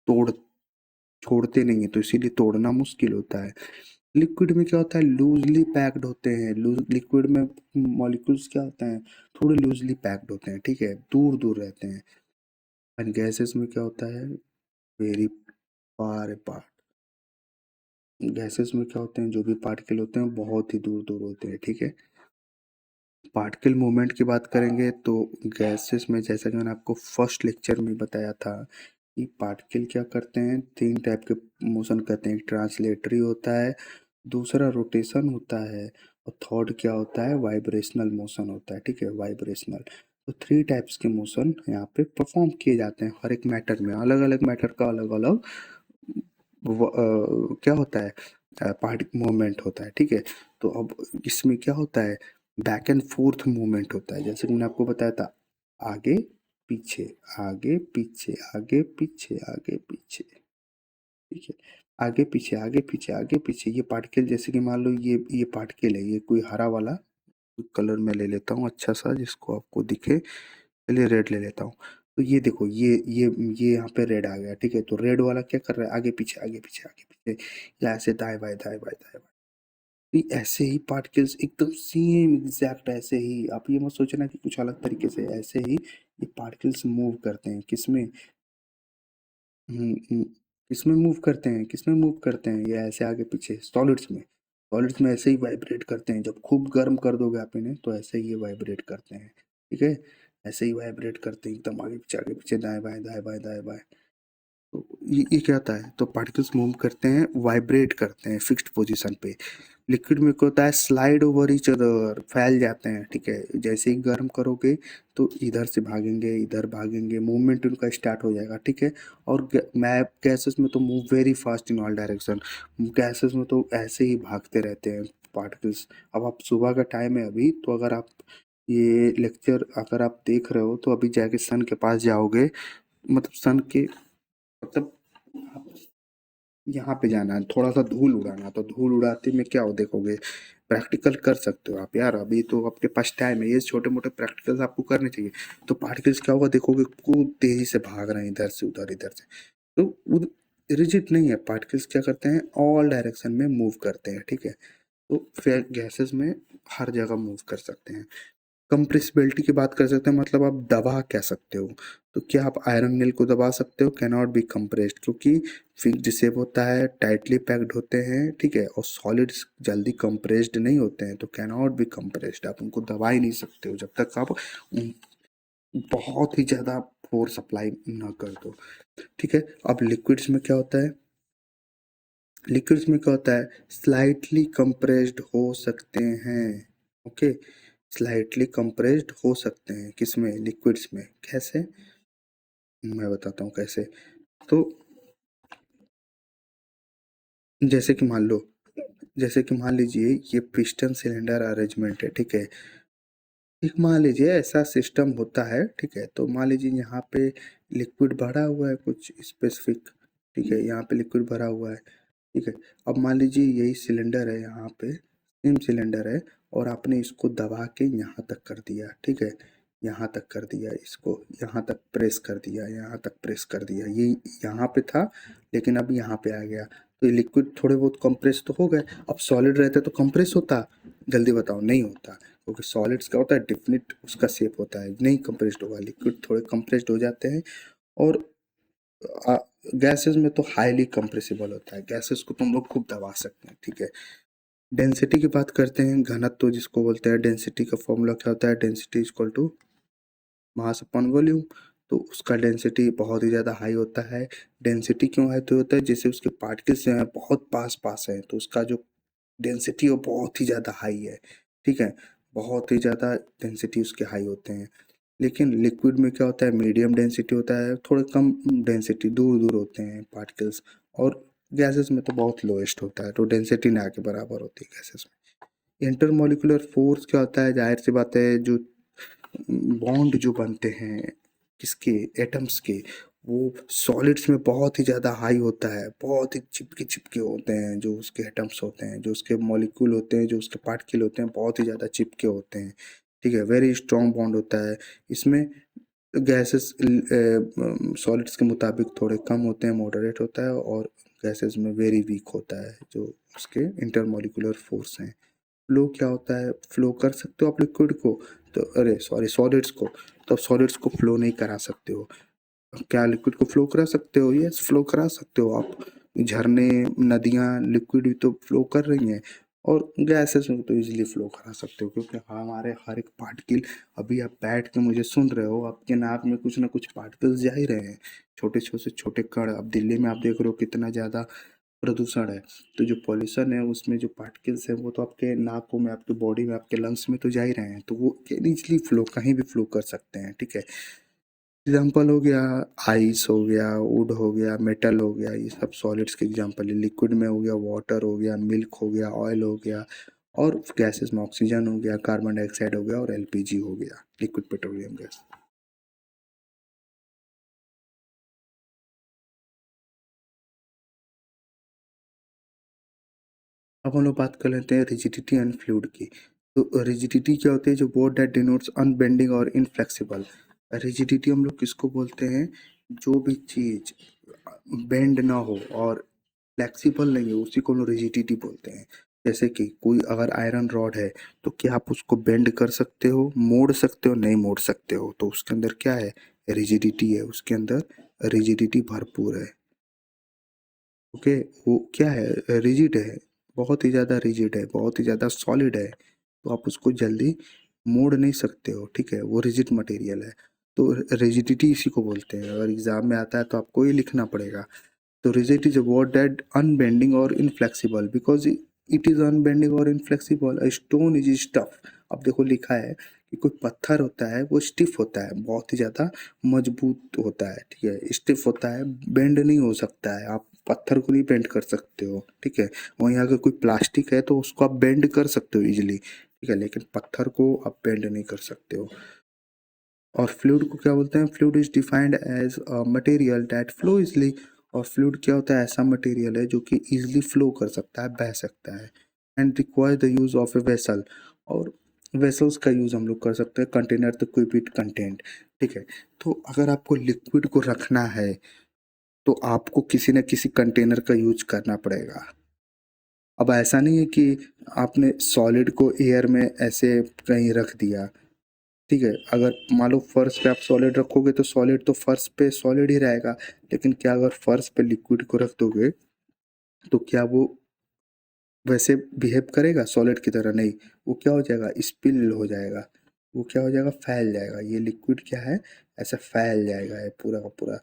तोड़ छोड़ते नहीं है, तो इसीलिए तोड़ना मुश्किल होता है। लिक्विड में क्या होता है, लूजली पैक्ड होते हैं। लूज लिक्विड में मॉलिक्यूल्स क्या होते हैं, थोड़े लूजली पैक्ड होते हैं, ठीक है, दूर दूर रहते हैं। एंड गैसेस में क्या होता है, वेरी फार अपार्ट। गैसेस में क्या होते हैं, जो भी पार्टिकल होते हैं बहुत ही दूर दूर होते हैं, ठीक है। पार्टिकल मूवमेंट की बात करेंगे तो गैसेस में, जैसा कि मैंने आपको फर्स्ट लेक्चर में बताया था, कि पार्टिकल क्या करते हैं, तीन टाइप के मोशन करते हैं। एक ट्रांसलेटरी होता है, दूसरा रोटेशन होता है, और थर्ड क्या होता है, वाइब्रेशनल मोशन होता है, ठीक है, वाइब्रेशनल। तो थ्री टाइप्स के मोशन यहाँ पे परफॉर्म किए जाते हैं हर एक मैटर में। अलग अलग मैटर का अलग अलग क्या होता है, पार्ट मूवमेंट होता है, ठीक है। तो अब इसमें क्या होता है, बैक एंड फोर्थ मूवमेंट होता है, जैसे कि मैंने आपको बताया था, आगे पीछे, आगे पीछे, आगे पीछे, आगे पीछे, ठीक है, आगे पीछे, आगे पीछे, आगे पीछे। ये पार्टिकल, जैसे कि मान लो ये पार्टिकल है, ये कोई हरा वाला कलर में ले लेता हूँ अच्छा सा जिसको आपको दिखे, चलिए रेड ले लेता हूँ। तो ये देखो, ये यहाँ पे रेड आ गया, ठीक है। तो रेड वाला क्या कर रहा है, आगे पीछे, आगे पीछे, आगे पीछे, या ऐसे दाएं बाएं, दाएं बाएं, दाएं बाएं। तो ये ऐसे ही पार्टिकल्स एकदम सेम एग्जैक्ट ऐसे ही, आप ये मत सोचना कि कुछ अलग तरीके से, ऐसे ही ये पार्टिकल्स मूव करते हैं। किसमें, किसमें मूव करते हैं, किसमें मूव करते हैं, ये ऐसे आगे पीछे, सॉलिड्स में। सॉलिड्स में ऐसे ही वाइब्रेट करते हैं, जब खूब गर्म कर दोगे आप इन्हें तो ऐसे ही ये वाइब्रेट करते हैं, ठीक है। ऐसे ही वाइब्रेट करते हैं एकदम आगे पीछे, दाएं बाएं, दाएं बाएं, दाएं बाएं। तो ये क्या होता है, तो पार्टिकल्स मूव करते हैं, वाइब्रेट करते हैं फिक्स्ड पोजीशन पे। लिक्विड में क्या होता है, स्लाइड ओवर ईच अदर, फैल जाते हैं, ठीक है। जैसे ही गर्म करोगे तो इधर से भागेंगे, इधर भागेंगे, मूवमेंट उनका स्टार्ट हो जाएगा, ठीक है। और मैं गैसेस में तो move very fast in all direction, gases में तो ऐसे ही भागते रहते हैं पार्टिकल्स। अब आप सुबह का टाइम है अभी, तो अगर आप ये लेक्चर अगर आप देख रहे हो तो अभी जाके सन के पास जाओगे, मतलब सन के, मतलब यहाँ पे जाना है, थोड़ा सा धूल उड़ाना, तो धूल उड़ाते में क्या हो देखोगे, प्रैक्टिकल कर सकते हो आप यार, अभी तो आपके पास टाइम है, ये छोटे मोटे प्रैक्टिकल्स आपको करने चाहिए। तो पार्टिकल्स क्या होगा देखोगे, खूब तेजी से भाग रहे हैं इधर से उधर, इधर से। तो रिजिड नहीं है, पार्टिकल्स क्या करते हैं, ऑल डायरेक्शन में मूव करते हैं, ठीक है। तो फिर गैसेस में हर जगह मूव कर सकते हैं। कंप्रेसिबिलिटी की बात कर सकते हैं, मतलब आप दबा कह सकते हो। तो क्या आप आयरन नेल को दबा सकते हो, कैन नॉट बी कंप्रेस्ड, क्योंकि फिक्स्ड शेप होता है, टाइटली पैक्ड होते हैं, ठीक है, और सॉलिड्स जल्दी कंप्रेस्ड नहीं होते हैं, तो कैन नॉट बी कंप्रेस्ड, आप उनको दबा ही नहीं सकते हो जब तक आप बहुत ही ज़्यादा फोर्स अप्लाई ना कर दो, ठीक है। अब लिक्विड्स में क्या होता है, लिक्विड्स में क्या होता है, स्लाइटली कंप्रेस्ड हो सकते हैं, ओके, स्लाइटली कंप्रेस्ड हो सकते हैं, किसमें, लिक्विड्स में। कैसे, मैं बताता हूँ कैसे। तो जैसे कि मान लो, जैसे कि मान लीजिए ये पिस्टन सिलेंडर अरेंजमेंट है, ठीक है। एक मान लीजिए ऐसा सिस्टम होता है, ठीक है। तो मान लीजिए यहाँ पे लिक्विड भरा हुआ है कुछ स्पेसिफिक, ठीक है, यहाँ पे लिक्विड भरा हुआ है, ठीक है। अब मान लीजिए यही सिलेंडर है, यहाँ पे सेम सिलेंडर है, और आपने इसको दबा के यहाँ तक कर दिया, ठीक है, यहाँ तक कर दिया, इसको यहाँ तक प्रेस कर दिया, यहाँ तक प्रेस कर दिया, ये यहाँ पे था लेकिन अब यहाँ पे आ गया। तो ये लिक्विड थोड़े बहुत कंप्रेस तो हो गए। अब सॉलिड रहते तो कंप्रेस होता, जल्दी बताओ, नहीं होता, क्योंकि सॉलिड्स क्या होता है, डिफिनिट उसका शेप होता है, नहीं कंप्रेस्ड होगा। लिक्विड थोड़े कंप्रेस्ड हो जाते हैं, और गैसेस में तो हाईली कंप्रेसिबल होता है, गैसेस को तुम लोग खूब दबा सकते हैं, ठीक है। डेंसिटी की बात करते हैं, घनत्व जिसको बोलते हैं, डेंसिटी का फॉर्मूला क्या होता है, density equal to mass upon volume. तो उसका डेंसिटी बहुत ही ज़्यादा हाई होता है। डेंसिटी क्यों हाई तो होता है, जैसे उसके पार्टिकल्स हैं बहुत पास पास हैं, तो उसका जो डेंसिटी है वो बहुत ही ज़्यादा हाई है, ठीक है, बहुत ही ज़्यादा डेंसिटी उसके हाई होते हैं। लेकिन लिक्विड में क्या होता है, मीडियम डेंसिटी होता है, थोड़े कम डेंसिटी, दूर दूर होते हैं पार्टिकल्स, और गैसेस में तो बहुत लोएस्ट होता है, तो डेंसिटी ना के बराबर होती है गैसेस में। इंटरमोलिकुलर फोर्स क्या होता है, जाहिर सी बात है, जो बॉन्ड जो बनते हैं किसके, एटम्स के, वो सॉलिड्स में बहुत ही ज़्यादा हाई होता है, बहुत ही चिपके चिपके होते हैं, जो उसके एटम्स होते हैं, जो उसके मॉलिक्यूल होते हैं, जो उसके पार्टिकल होते हैं, बहुत ही ज़्यादा चिपके होते हैं, ठीक है, वेरी स्ट्रॉन्ग बॉन्ड होता है इसमें। गैसेस सॉलिड्स के मुताबिक थोड़े कम होते हैं, मॉडरेट होता है, और गैसेस में वेरी वीक होता है, जो उसके इंटरमोलिकुलर फोर्स हैं। फ्लो क्या होता है, फ्लो कर सकते हो आप लिक्विड को, तो अरे सॉरी सॉलिड्स को, तो सॉलिड्स को फ्लो नहीं करा सकते हो। क्या लिक्विड को फ्लो करा सकते हो, यस फ्लो करा सकते हो आप, झरने, नदियाँ, लिक्विड भी तो फ्लो कर रही हैं, और गैसेस में तो इजीली फ्लो करा सकते हो, क्योंकि हमारे हर एक पार्टिकल, अभी आप बैठ के मुझे सुन रहे हो, आपके नाक में कुछ ना कुछ पार्टिकल्स जा ही रहे हैं, छोटे छोटे छोटे कण। अब दिल्ली में आप देख रहे हो कितना ज़्यादा प्रदूषण है, तो जो पॉल्यूशन है उसमें जो पार्टिकल्स हैं वो तो आपके नाकों में, आपके बॉडी में, आपके लंग्स में तो जा ही रहे हैं, तो वो इजीली फ्लो कहीं भी फ्लो कर सकते हैं, ठीक है। एग्जाम्पल हो गया, आइस हो गया, वुड हो गया, मेटल हो गया, ये सब सॉलिड्स के एग्जाम्पल है। लिक्विड में हो गया वाटर हो गया, मिल्क हो गया, ऑयल हो गया, और गैसेस में ऑक्सीजन हो गया, कार्बन डाइऑक्साइड हो गया, और एलपीजी हो गया, लिक्विड पेट्रोलियम गैस। अब हम लोग बात कर लेते हैं रिजिडिटी एंड फ्लूइड की। तो रिजिडिटी क्या होती है, जो वर्ड दैट डिनोट्स अनबेंडिंग और इनफ्लेक्सिबल। रिजिडिटी हम लोग किसको बोलते हैं, जो भी चीज बेंड ना हो और फ्लेक्सिबल नहीं हो, उसी को हम लोग रिजिडिटी बोलते हैं। जैसे कि कोई अगर आयरन रॉड है, तो क्या आप उसको बेंड कर सकते हो, मोड़ सकते हो, नहीं मोड़ सकते हो, तो उसके अंदर क्या है, रिजिडिटी है, उसके अंदर रिजिडिटी भरपूर है। ओके, वो क्या है, रिजिड है, बहुत ही ज़्यादा रिजिड है, बहुत ही ज़्यादा सॉलिड है, तो आप उसको जल्दी मोड़ नहीं सकते हो, ठीक है, वो रिजिड मटेरियल है। तो रिजिडिटी इसी को बोलते हैं, अगर एग्जाम में आता है तो आपको ये लिखना पड़ेगा। तो rigid is a word that unbending or inflexible because it is unbending or inflexible. A stone is tough. अब देखो लिखा है कि कोई पत्थर होता है वो स्टिफ होता है, बहुत ही ज़्यादा मजबूत होता है, ठीक है, स्टिफ होता है, बेंड नहीं हो सकता है, आप पत्थर को नहीं बेंड कर सकते हो, ठीक है। वहीं अगर कोई प्लास्टिक है तो उसको आप बेंड कर सकते हो इजीली, ठीक है, लेकिन पत्थर को आप बेंड नहीं कर सकते हो। और फ्लूइड को क्या बोलते हैं, fluid is defined as a material that flow easily. और फ्लूइड क्या होता है, ऐसा मटेरियल है जो कि इजीली फ्लो कर सकता है, बह सकता है, and require the use of a vessel. और वेसल्स का यूज हम लोग कर सकते हैं, कंटेनर तो कीप इट कंटेंट, ठीक है। तो अगर आपको लिक्विड को रखना है तो आपको किसी न किसी कंटेनर का यूज करना पड़ेगा। अब ऐसा नहीं है कि आपने सॉलिड को एयर में ऐसे कहीं रख दिया, ठीक है, अगर मान लो फर्श पे आप सॉलिड रखोगे तो सॉलिड तो फर्श पे सॉलिड ही रहेगा, लेकिन क्या अगर फर्श पे लिक्विड को रख दोगे तो क्या वो वैसे बिहेव करेगा सॉलिड की तरह, नहीं, वो क्या हो जाएगा, स्पिल हो जाएगा, वो क्या हो जाएगा, फैल जाएगा, ये लिक्विड क्या है, ऐसा फैल जाएगा ये पूरा का पूरा।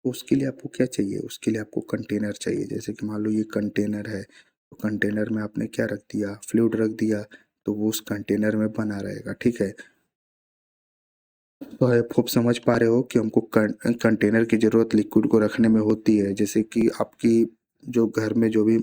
तो उसके लिए आपको क्या चाहिए, उसके लिए आपको कंटेनर चाहिए, जैसे कि मान लो ये कंटेनर है, तो कंटेनर में आपने क्या रख दिया, फ्लूइड रख दिया, तो वो उस कंटेनर में बना रहेगा, ठीक है। तो आप खूब समझ पा रहे हो कि हमको कंटेनर की ज़रूरत लिक्विड को रखने में होती है। जैसे कि आपकी जो घर में जो भी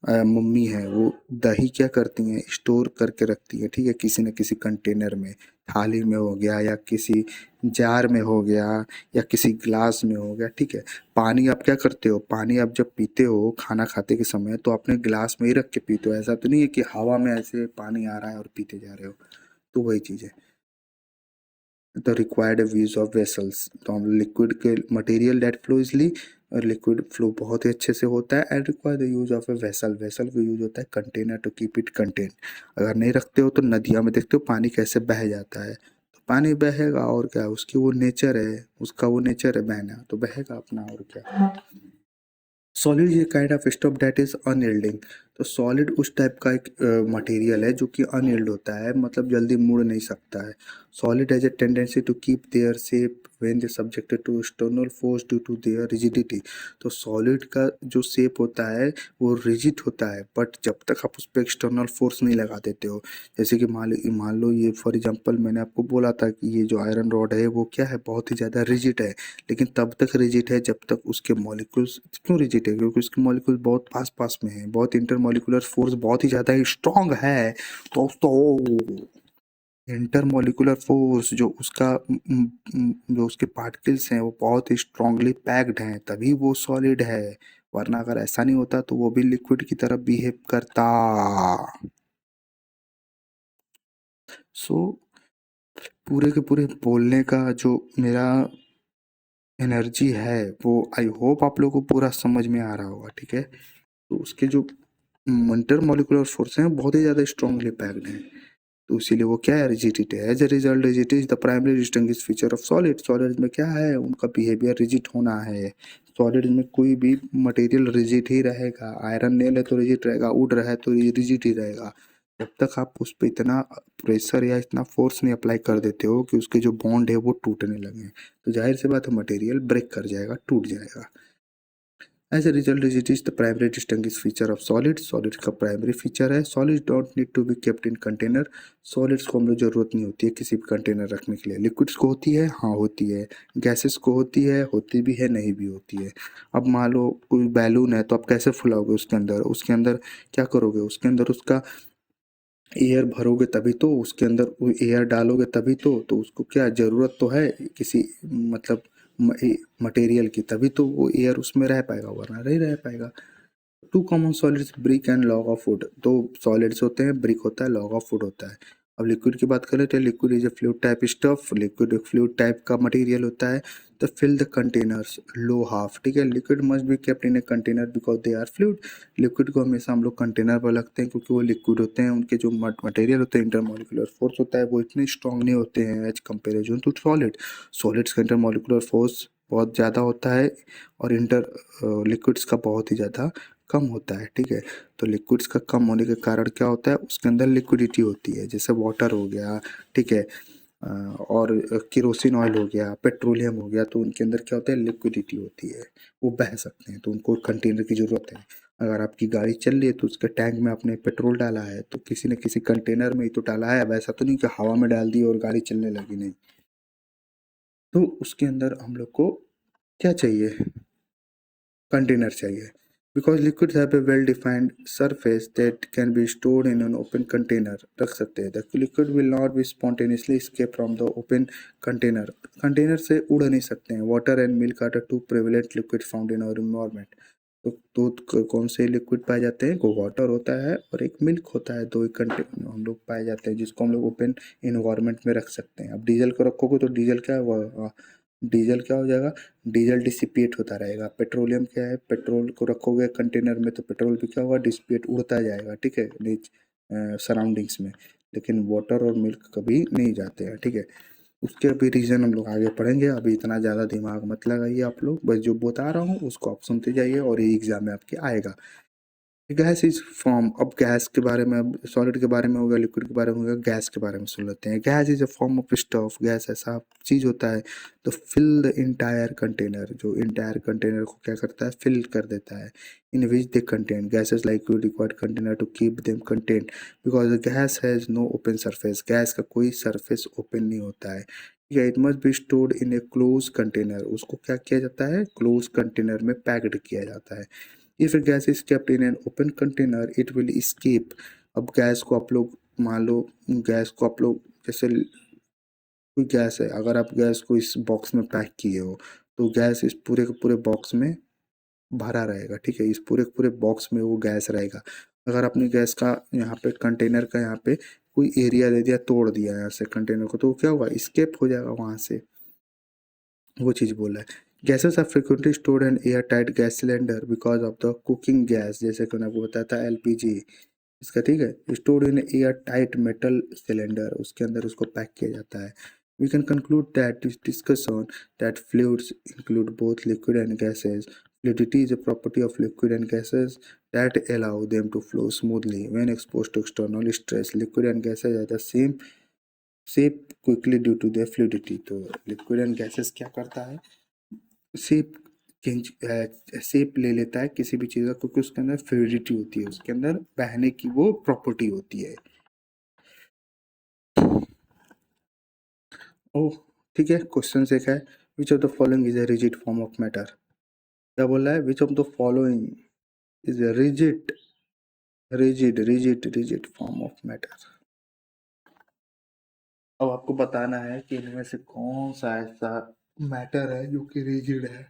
मम्मी है वो दही क्या करती हैं, स्टोर करके रखती है, ठीक है, किसी न किसी कंटेनर में, थाली में हो गया, या किसी जार में हो गया, या किसी ग्लास में हो गया, ठीक है। पानी आप क्या करते हो, पानी आप जब पीते हो खाना खाते के समय, तो अपने ग्लास में ही रख के पीते हो, ऐसा तो नहीं है कि हवा में ऐसे पानी आ रहा है और पीते जा रहे हो, तो वही चीज़ है। The required use of vessels, तो हम लिक्विड के मटेरियल डेट फ्लो इजली, और लिक्विड फ्लो बहुत ही अच्छे से होता है, and require the use of a vessel, vessel का यूज होता है container to keep it contain. अगर नहीं रखते हो तो नदियाँ में देखते हो पानी कैसे बह जाता है, तो पानी बहेगा, और क्या, उसकी वो नेचर है, उसका वो नेचर है बहना, तो बहेगा अपना, और क्या। सॉलिड ये kind of stuff that is unyielding. तो सॉलिड उस टाइप का एक मटेरियल है जो कि अनयील्ड होता है, मतलब जल्दी मुड़ नहीं सकता है। Solid has a tendency to keep their shape when they subjected to external force due to their rigidity. तो सॉलिड का जो शेप होता है वो रिजिड होता है, बट जब तक आप उस पर एक्सटर्नल फोर्स नहीं लगा देते हो। जैसे कि मान लो ये फॉर एग्जांपल मैंने आपको बोला था कि ये जो आयरन रॉड है वो क्या है, बहुत ही ज़्यादा रिजिड है। लेकिन तब तक रिजिड है जब तक उसके मॉलिक्यूल्स, क्यों रिजिड है, क्योंकि उसके मॉलिक्यूल्स बहुत पास पास में है, बहुत इंटरमॉलिक्यूलर फोर्स बहुत ही ज़्यादा स्ट्रांग है दोस्तों। इंटरमॉलिक्यूलर फोर्स जो उसका जो उसके पार्टिकल्स हैं वो बहुत ही स्ट्रांगली पैक्ड हैं, तभी वो सॉलिड है। वरना अगर ऐसा नहीं होता तो वो भी लिक्विड की तरह बिहेव करता। सो पूरे के पूरे बोलने का जो मेरा एनर्जी है वो आई होप आप लोगों को पूरा समझ में आ रहा होगा, ठीक है। तो उसके जो इंटरमॉलिक्यूलर फोर्स हैं बहुत ही ज़्यादा स्ट्रांगली पैक्ड हैं, तो इसीलिए वो क्या है, रिजिडिटी है। As a result rigidity is the primary distinguish feature of solid. Solid में क्या है, उनका बिहेवियर रिजिड होना है। सॉलिड में कोई भी मटेरियल रिजिड ही रहेगा। आयरन नेल है तो रिजिड रहेगा, वुड रहा है तो रिजिड ही रहेगा। जब तक आप उस पर इतना प्रेशर या इतना फोर्स नहीं अप्लाई कर देते हो कि उसके जो बॉन्ड है वो टूटने लगे, तो जाहिर सी बात है मटेरियल ब्रेक कर जाएगा, टूट जाएगा। As a result, rigidity is the primary distinguishing feature of solids. Solids का प्राइमरी फीचर है। Solids don't need to be kept in container. Solids को हम लोग जरूरत नहीं होती है किसी भी कंटेनर रखने के लिए। लिक्विड्स को होती है, हाँ होती है। गैसेस को होती है, होती भी है, नहीं भी होती है। अब मान लो कोई बैलून है तो आप कैसे फुलाओगे उसके अंदर, क्या करोगे, उसके अंदर उसका एयर भरोगे तभी तो, उसके अंदर एयर डालोगे तभी तो उसको क्या ज़रूरत तो है किसी मतलब मटेरियल की, तभी तो वो एयर उसमें रह पाएगा, वरना नहीं रह पाएगा। Two common solids brick and log of wood. दो सॉलिड्स होते हैं, ब्रिक होता है, लॉग ऑफ वुड होता है। अब लिक्विड की बात करें तो liquid is a fluid type stuff. Liquid एक फ्लूइड टाइप का मटेरियल होता है। तो fill the containers low half, ठीक है। Liquid must be kept in a container because they are fluid. Liquid को हमेशा हम लोग कंटेनर पर रखते हैं क्योंकि वो लिक्विड होते हैं, उनके जो मटेरियल होते हैं, इंटरमॉलिक्यूलर फोर्स होता है वो इतने स्ट्रांग नहीं होते हैं as comparison to solid. Solids का इंटरमॉलिक्यूलर फोर्स बहुत ज़्यादा होता है और लिक्विड्स का बहुत ही ज़्यादा कम होता है, ठीक है। तो लिक्विड्स का कम होने के कारण क्या होता है, उसके अंदर लिक्विडिटी होती है, जैसे वाटर हो गया, ठीक है, और केरोसिन ऑयल हो गया, पेट्रोलियम हो गया, तो उनके अंदर क्या होता है, लिक्विडिटी होती है, वो बह सकते हैं, तो उनको कंटेनर की ज़रूरत है। अगर आपकी गाड़ी चल रही है तो उसके टैंक में आपने पेट्रोल डाला है तो किसी न किसी कंटेनर में ही तो डाला है, वैसा तो नहीं कि हवा में डाल दी और गाड़ी चलने लगी, नहीं। तो उसके अंदर हम लोग को क्या चाहिए, कंटेनर चाहिए। Because liquids have a well defined surface that can be stored in an open container, रख सकते हैं। The liquid will not be spontaneously escape from the open container. Container से उड़ नहीं सकते हैं। Water and milk are the two prevalent liquid found in our environment. तो कौन से लिक्विड पाए जाते हैं, को वाटर होता है और एक मिल्क होता है, दो ही कंटेनर हम लोग पाए जाते हैं जिसको हम लोग ओपन इन्वायरमेंट में रख सकते हैं। अब डीजल को रखोगे तो डीजल क्या हुआ, डीजल क्या हो जाएगा, डीजल डिसिपेट होता रहेगा। पेट्रोलियम क्या है, पेट्रोल को रखोगे कंटेनर में तो पेट्रोल भी क्या होगा, डिसिपेट, उड़ता जाएगा, ठीक है, सराउंडिंग्स में। लेकिन वाटर और मिल्क कभी नहीं जाते हैं, ठीक है। उसके अभी रीज़न हम लोग आगे पढ़ेंगे, अभी इतना ज़्यादा दिमाग मत लगाइए आप लोग, बस जो बता रहा हूँ उसको आप सुनते जाइए और ये एग्जाम में आपके आएगा। गैस इज फॉर्म, अब गैस के बारे में, अब सॉलिड के बारे में हो गया, लिक्विड के बारे में हो गया, गैस के बारे में सुन लेते हैं। Gas is a form of stuff. Gas ऐसा चीज होता है तो फिल द इंटायर कंटेनर, जो इंटायर कंटेनर को क्या करता है, फिल कर देता है। In which they contain gases like required container to keep them content because gas has no open surface. Gas का कोई सरफेस ओपन नहीं होता है, ठीक है। It must be stored in a close container. उसको क्या किया जाता है, क्लोज कंटेनर में पैक्ड किया जाता है। If a gas is kept in an open container, it will escape। अब गैस को आप लोग मान लो, गैस को आप लोग जैसे कोई गैस है, अगर आप गैस को इस बॉक्स में पैक किए हो तो गैस इस पूरे के पूरे बॉक्स में भरा रहेगा, ठीक है। इस पूरे के पूरे बॉक्स में वो गैस रहेगा। अगर आपने गैस का यहाँ पे कंटेनर का यहाँ पे कोई एरिया दे दिया, तोड़ दिया यहाँ से कंटेनर को, तो क्या होगा, स्केप हो जाएगा वहाँ से, वो चीज़ बोला है। Gases are frequently stored in air tight gas cylinder because of the cooking gas, जैसे कि मैंने आपको बताया था एलपीजी इसका, ठीक है। Stored in air tight metal cylinder, उसके अंदर उसको पैक किया जाता है। We can conclude that this discussion that fluids include both liquid and gases. Fluidity is a property of liquid and gases that allow them to flow smoothly when exposed to external stress. Liquid and gases are the same shape quickly due to their fluidity. तो लिक्विड एंड गैसेस क्या करता है, शेप चेंज शेप ले लेता है किसी भी चीज़ का, क्योंकि उसके अंदर फ्लूइडिटी होती है, उसके अंदर बहने की वो प्रॉपर्टी होती है। ओह, ठीक है। क्वेश्चन एक है, विच of the following is a rigid form of matter. क्या बोला है, विच of the following is a rigid form of matter. अब आपको बताना है कि इनमें से कौन सा ऐसा मैटर है जो कि रिजिड है।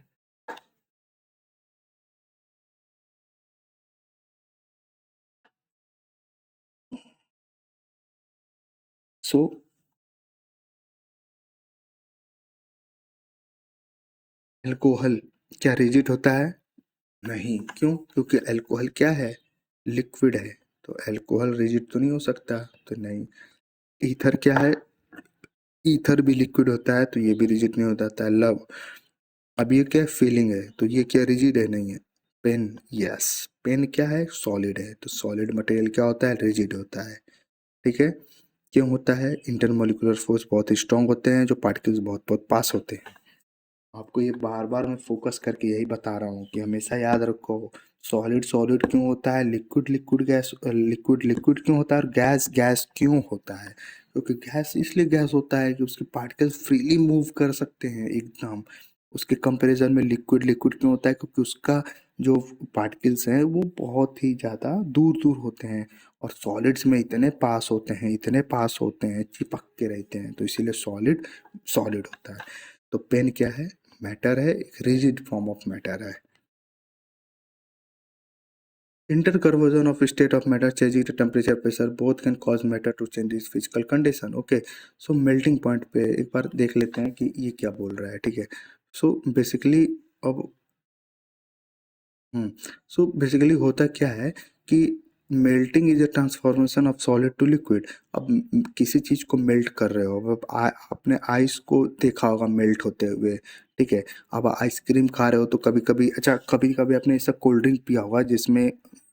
सो अल्कोहल क्या रिजिड होता है? नहीं। क्यों? क्योंकि अल्कोहल क्या है, लिक्विड है। तो अल्कोहल रिजिड तो नहीं हो सकता, तो नहीं। ईथर क्या है, ईथर भी लिक्विड होता है, तो ये भी रिजिड नहीं होता था। लव, अब ये क्या फीलिंग है, तो ये क्या रिजिड है? नहीं है। पेन, यस, पेन क्या है, सॉलिड है। तो सॉलिड मटेरियल क्या होता है, रिजिड होता है। ठीक है। क्यों होता है, इंटरमोलिकुलर फोर्स बहुत स्ट्रांग होते हैं, जो पार्टिकल्स बहुत बहुत पास होते हैं। आपको ये बार बार मैं फोकस करके यही बता रहा हूँ कि हमेशा याद रखो, सॉलिड सॉलिड क्यों होता है, liquid liquid gas, liquid liquid क्यों होता है, और गैस गैस क्यों होता है। क्योंकि गैस इसलिए गैस होता है कि उसके पार्टिकल्स फ्रीली मूव कर सकते हैं एकदम। उसके कंपैरिजन में लिक्विड लिक्विड क्यों होता है, क्योंकि उसका जो पार्टिकल्स हैं वो बहुत ही ज़्यादा दूर दूर होते हैं, और सॉलिड्स में इतने पास होते हैं, इतने पास होते हैं, चिपक के रहते हैं, तो इसीलिए सॉलिड सॉलिड होता है। तो पेन क्या है, मैटर है, एक रिजिड फॉर्म ऑफ मैटर है। Interconversion of state of matter changing the temperature pressure both can cause matter to change its physical condition। Okay, so melting point पे एक बार देख लेते हैं कि ये क्या बोल रहा है। ठीक है। सो बेसिकली अब सो बेसिकली होता क्या है कि melting is a transformation of solid to liquid. अब किसी चीज़ को मेल्ट कर रहे हो, अब आपने आइस को देखा होगा मेल्ट होते हुए। ठीक है। अब आइसक्रीम खा रहे हो तो कभी कभी, अच्छा कभी कभी आपने ऐसा कोल्ड ड्रिंक पिया होगा जिसमें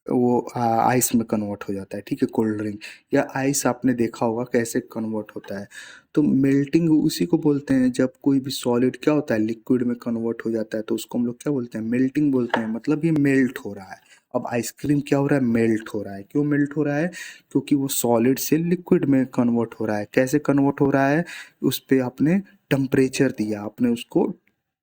वो आइस में कन्वर्ट हो जाता है। ठीक है, कोल्ड ड्रिंक या आइस आपने देखा होगा कैसे कन्वर्ट होता है। तो मेल्टिंग उसी को बोलते हैं, जब कोई भी सॉलिड क्या होता है, लिक्विड में कन्वर्ट हो जाता है, तो उसको हम लोग क्या बोलते हैं, मेल्टिंग बोलते हैं। मतलब ये मेल्ट हो रहा है। अब आइसक्रीम क्या हो रहा है, मेल्ट हो रहा है। क्यों मेल्ट हो रहा है, क्योंकि वो सॉलिड से लिक्विड में कन्वर्ट हो रहा है। कैसे कन्वर्ट हो रहा है, उस पे आपने टेम्परेचर दिया, आपने उसको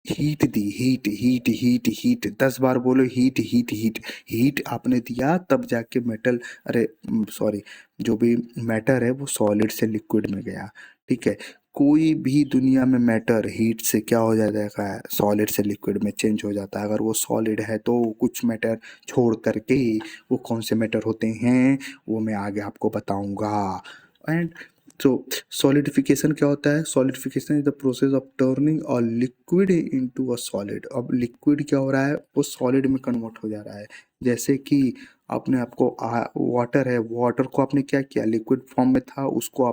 हीट दी, हीट हीट हीट हीट 10 बार बोलो, हीट हीट हीट। हीट आपने दिया तब जाके मेटल, अरे सॉरी, जो भी मैटर है वो सॉलिड से लिक्विड में गया। ठीक है। कोई भी दुनिया में मैटर हीट से क्या हो जाता है, सॉलिड से लिक्विड में चेंज हो जाता है। अगर वो सॉलिड है तो कुछ मैटर छोड़ करके, वो कौन से मैटर होते हैं वो मैं आगे आपको बताऊंगा। एंड तो सॉलिडिफिकेशन क्या होता है, solidification is the process of turning a liquid into a solid. अब लिक्विड क्या हो रहा है, वो सॉलिड में कन्वर्ट हो जा रहा है। जैसे कि आपने आपको वाटर है, वाटर को आपने क्या किया, लिक्विड फॉर्म में था, उसको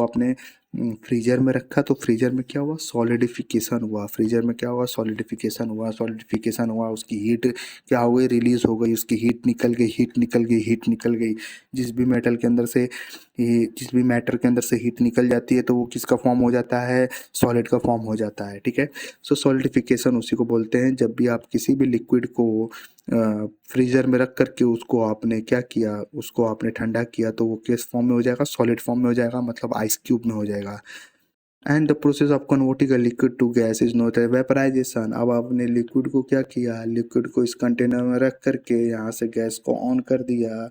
आपने फ्रीजर में रखा, तो फ्रीजर में क्या हुआ, सॉलिडिफिकेशन हुआ। फ्रीजर में क्या हुआ, सॉलिडिफिकेशन हुआ, सॉलिडिफिकेशन हुआ, उसकी हीट क्या हो गई, रिलीज हो गई, उसकी हीट निकल गई, हीट निकल गई, हीट निकल गई। जिस भी मेटल के अंदर से ये जिस भी मैटर के अंदर से हीट निकल जाती है तो वो किसका फॉर्म हो जाता है, सॉलिड का फॉर्म हो जाता है। ठीक है। सो सॉलिडिफिकेशन उसी को बोलते हैं, जब भी आप किसी भी लिक्विड को फ्रीजर में रख करके उसको आपने क्या किया, उसको आपने ठंडा किया, तो वो किस फॉर्म में हो जाएगा, सॉलिड फॉर्म में हो जाएगा, मतलब आइस क्यूब में हो जाएगा। And the process of converting a liquid to gas is note as vaporization. अब आपने लिक्विड को क्या किया, लिक्विड को इस कंटेनर में रख करके यहाँ से गैस को ऑन कर दिया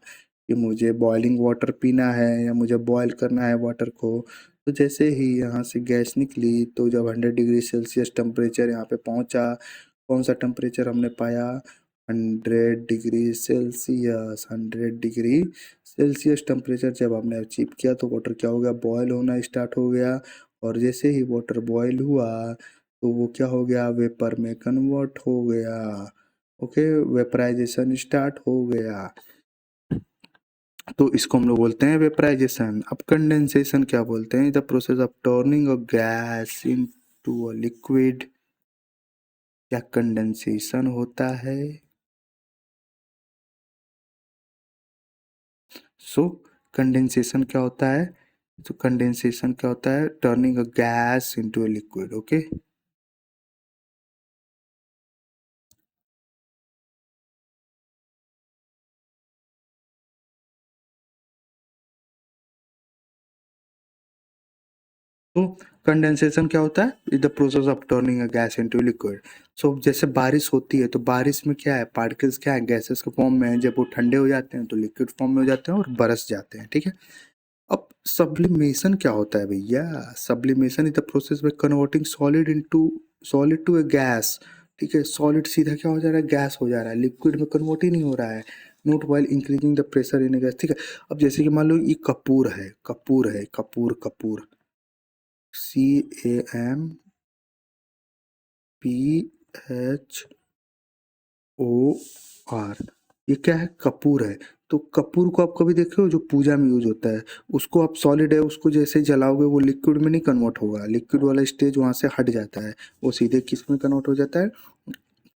कि मुझे बॉइलिंग वाटर पीना है या मुझे बॉयल करना है वाटर को। तो जैसे ही यहाँ से गैस निकली, तो जब 100 डिग्री सेल्सियस टेम्परेचर यहाँ पे पहुँचा, कौन सा टेम्परेचर हमने पाया, 100 degree Celsius. 100 degree Celsius temperature जब हमने अचीव किया तो वाटर क्या हो गया, बॉयल होना स्टार्ट हो गया। और जैसे ही वाटर बॉयल हुआ तो वो क्या हो गया, वेपर में कन्वर्ट हो गया। ओके, वेपराइजेशन स्टार्ट हो गया। तो इसको हम लोग बोलते हैं वेपराइजेशन। अब कंडेंसेशन क्या बोलते हैं, the process of turning a gas into a liquid. क्या कंडेंसेशन होता है, सो कंडेंसेशन क्या होता है, तो कंडेंसेशन क्या होता है? Turning a gas into a liquid. Okay, तो कंडेंसेशन क्या होता है? Is the process of turning a gas into liquid. So जैसे बारिश होती है तो बारिश में क्या है? पार्टिकल्स क्या है? गैसेस के फॉर्म में है। जब वो ठंडे हो जाते हैं तो लिक्विड फॉर्म में हो जाते हैं और बरस जाते हैं, ठीक है। अब सब्लिमेशन क्या होता है भैया? Sublimation is the process by converting solid to a gas. ठीक है, सॉलिड सीधा क्या हो जा रहा है? गैस हो जा रहा है, लिक्विड में कन्वर्ट ही नहीं हो रहा है। Note while increasing the pressure in gas. ठीक है, अब जैसे कि मान लो ये कपूर, CAMPHOR, ये क्या है? कपूर है। तो कपूर को आप कभी देखे हो? जो पूजा में यूज होता है, उसको आप सॉलिड है, उसको जैसे जलाओगे वो लिक्विड में नहीं कन्वर्ट होगा, लिक्विड वाला स्टेज वहां से हट जाता है, वो सीधे किस में कन्वर्ट हो जाता है?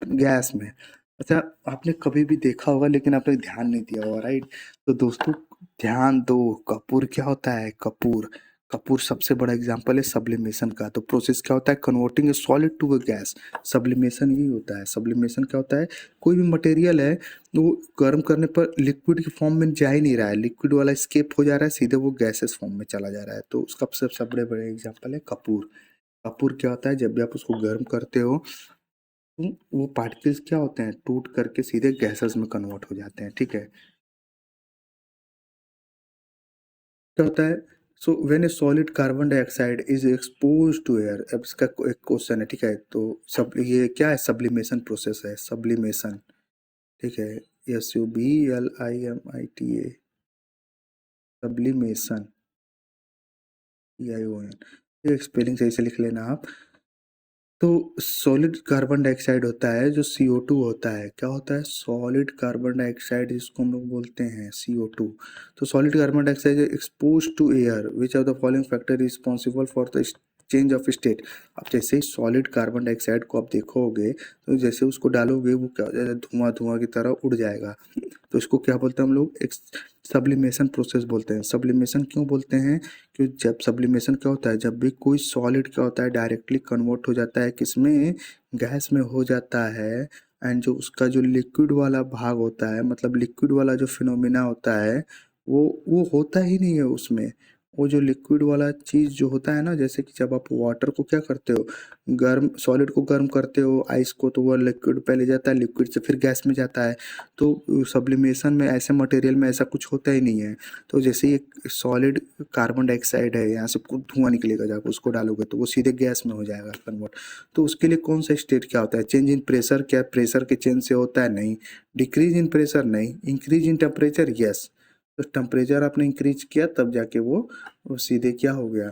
गैस में। अच्छा, आपने कभी भी देखा होगा लेकिन आपने ध्यान नहीं दिया होगा, राइट? तो दोस्तों ध्यान दो, कपूर क्या होता है? कपूर सबसे बड़ा एग्जांपल है सब्लिमेशन का। तो प्रोसेस क्या होता है? Converting a solid to a gas. Sublimation यही होता है। सब्लिमेशन क्या होता है? कोई भी मटेरियल है वो गर्म करने पर लिक्विड के फॉर्म में जा ही नहीं रहा है, लिक्विड वाला स्केप हो जा रहा है, सीधे वो गैसेस फॉर्म में चला जा रहा है। तो उसका सबसे बड़े बड़े एग्जाम्पल है कपूर। कपूर क्या होता है? जब भी आप उसको गर्म करते हो तो वो पार्टिकल्स क्या होते हैं? टूट करके सीधे गैसेस में कन्वर्ट हो जाते हैं, ठीक है। क्या होता है? So when a solid carbon dioxide is expose to air. अब इसका एक क्वेश्चन है, ठीक है। तो सब ये क्या है? सब्लिमेशन प्रोसेस है, सब्लिमेशन, ठीक है। SUBLIMITA, sublimation, EION। ये स्पेलिंग सही से लिख लेना आप। तो सॉलिड कार्बन डाइऑक्साइड होता है जो CO2 होता है। क्या होता है? सॉलिड कार्बन डाइऑक्साइड, जिसको हम लोग बोलते हैं CO2। तो solid carbon dioxide expose to air, which of the following factor responsible for the change of state. अब जैसे ही सॉलिड कार्बन डाइऑक्साइड को आप देखोगे तो जैसे उसको डालोगे वो क्या हो जाएगा? धुआं धुआं की तरह उड़ जाएगा। तो इसको क्या बोलते हैं हम लोग? एक सब्लिमेशन प्रोसेस बोलते हैं। सब्लिमेशन क्यों बोलते हैं? कि जब सब्लिमेशन क्या होता है? जब भी कोई सॉलिड क्या होता है? डायरेक्टली कन्वर्ट हो जाता है किसमें? गैस में हो जाता है। एंड जो उसका जो लिक्विड वाला भाग होता है, मतलब लिक्विड वाला जो फिनोमिना होता है, वो होता ही नहीं है उसमें। वो जो लिक्विड वाला चीज़ जो होता है ना, जैसे कि जब आप वाटर को क्या करते हो? गर्म, सॉलिड को गर्म करते हो, आइस को, तो वो लिक्विड पहले जाता है, लिक्विड से फिर गैस में जाता है। तो सब्लिमेशन में ऐसे मटेरियल में ऐसा कुछ होता ही नहीं है। तो जैसे ये सॉलिड कार्बन डाइऑक्साइड है, यहाँ से कुछ धुआं निकलेगा, जब उसको डालोगे तो वो सीधे गैस में हो जाएगा कन्वर्ट। तो उसके लिए कौन सा स्टेट क्या होता है? Change in pressure. क्या प्रेशर के चेंज से होता है? नहीं। Decrease in pressure? नहीं। Increase in temperature? यस। तो टेम्परेचर आपने इंक्रीज किया तब जाके वो सीधे क्या हो गया?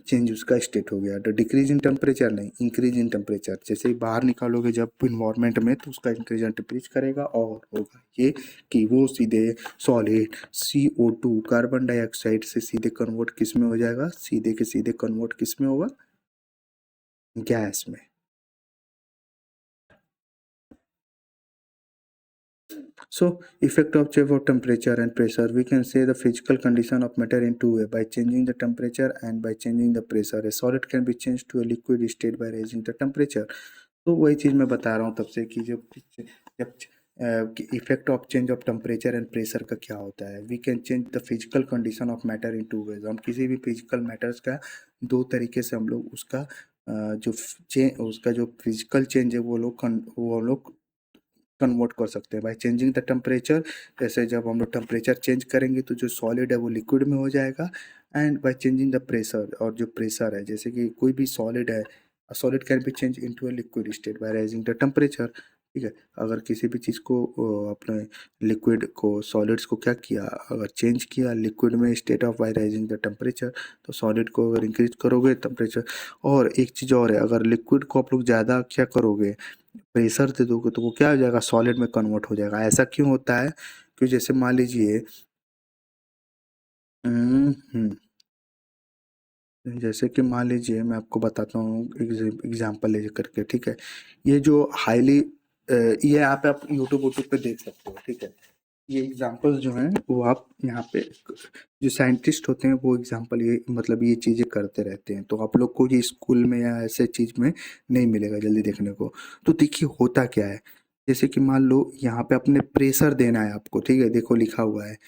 चेंज उसका स्टेट हो गया। तो डिक्रीज इन टेम्परेचर नहीं, इंक्रीज इन टेम्परेचर। जैसे ही बाहर निकालोगे जब इन्वायरमेंट में, तो उसका इंक्रीज इन टेम्परेचर करेगा और होगा ये कि वो सीधे सॉलिड CO2 कार्बन डाइऑक्साइड से सीधे कन्वर्ट किस में हो जाएगा? सीधे के सीधे कन्वर्ट किस में होगा? गैस में। So, effect of change of temperature and pressure. We can say the physical condition of matter in two way: by changing the temperature and by changing the pressure. A solid can be changed to a liquid state by raising the temperature. तो वही चीज़ मैं बता रहा हूँ तब से कि जब effect of change of temperature and pressure का क्या होता है। We can change the physical condition of matter in two ways. हम किसी भी फिजिकल मैटर्स का दो तरीके से हम लोग उसका उसका जो फिजिकल चेंज है वो लोग कन्वर्ट कर सकते हैं बाय चेंजिंग द टेम्परेचर। जैसे जब हम लोग टेम्परेचर चेंज करेंगे तो जो सॉलिड है वो लिक्विड में हो जाएगा। And by changing the pressure, और जो प्रेशर है, जैसे कि कोई भी सॉलिड है, solid can be change into a liquid state by rising the temperature. ठीक है, अगर किसी भी चीज़ को अपने लिक्विड को, सॉलिड्स को क्या किया, अगर चेंज किया लिक्विड में state of bye rising the temperature, तो सॉलिड को अगर इंक्रीज करोगे टेम्परेचर। और एक चीज़ और है, अगर लिक्विड को आप लोग ज़्यादा क्या करोगे, प्रेशर दे दोगे, तो वो क्या हो जाएगा? सॉलिड में कन्वर्ट हो जाएगा। ऐसा क्यों होता है? क्योंकि जैसे मान लीजिए हम्म, जैसे कि मान लीजिए मैं आपको बताता हूँ एग्जाम्पल ले करके, ठीक है। ये जो हाईली ये आप यूट्यूब पे देख सकते हो, ठीक है। ये एग्जांपल्स जो हैं वो आप यहाँ पे जो साइंटिस्ट होते हैं वो एग्जांपल ये मतलब ये चीज़ें करते रहते हैं, तो आप लोग को ये स्कूल में या ऐसे चीज़ में नहीं मिलेगा जल्दी देखने को। तो देखिए होता क्या है, जैसे कि मान लो यहाँ पे अपने प्रेशर देना है आपको, ठीक है? देखो लिखा हुआ है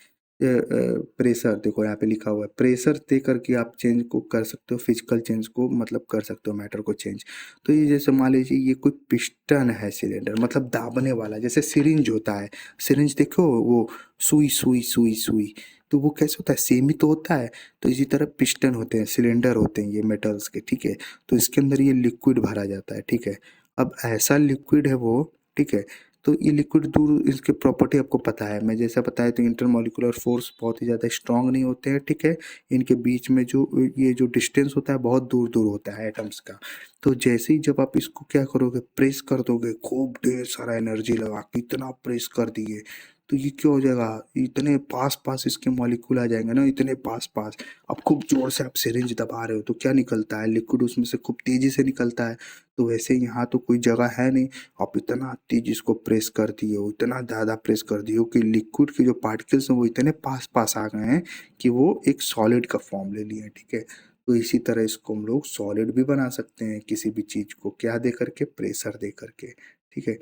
प्रेशर, देखो यहाँ पे लिखा हुआ है प्रेशर दे करके आप चेंज को कर सकते हो, फिजिकल चेंज को मतलब कर सकते हो, मैटर को चेंज। तो ये जैसे मान लीजिए ये कोई पिस्टन है सिलेंडर मतलब दाबने वाला, जैसे सिरिंज होता है, सिरिंज देखो वो सुई सुई सुई सुई, तो वो कैसे होता है, सेम ही तो होता है। तो इसी तरह पिस्टन होते हैं, सिलेंडर होते हैं ये मेटल्स के, ठीक है? तो इसके अंदर ये लिक्विड भरा जाता है, ठीक है? अब ऐसा लिक्विड है वो, ठीक है? तो ये लिक्विड दूर, इसके प्रॉपर्टी आपको पता है, मैं जैसा बताया, तो इंटरमॉलिक्यूलर फोर्स बहुत ही ज़्यादा स्ट्रांग नहीं होते हैं, ठीक है? इनके बीच में जो ये जो डिस्टेंस होता है बहुत दूर दूर होता है एटम्स का। तो जैसे ही जब आप इसको क्या करोगे, प्रेस कर दोगे, खूब ढेर सारा एनर्जी लगा के इतना प्रेस कर दिए, तो ये क्या हो जाएगा, इतने पास पास इसके मॉलिक्यूल आ जाएंगे ना, इतने पास पास। अब खूब जोर से आप सिरिंज दबा रहे हो तो क्या निकलता है, लिक्विड उसमें से खूब तेजी से निकलता है। तो वैसे यहाँ तो कोई जगह है नहीं, आप इतना तेज इसको प्रेस कर दिए हो, इतना ज़्यादा प्रेस कर दिए हो कि लिक्विड के जो पार्टिकल्स हैं वो इतने पास पास आ गए हैं कि वो एक सॉलिड का फॉर्म ले लिए हैं, ठीक है? तो इसी तरह इसको हम लोग सॉलिड भी बना सकते हैं, किसी भी चीज़ को क्या दे करके, प्रेशर दे करके, ठीक है?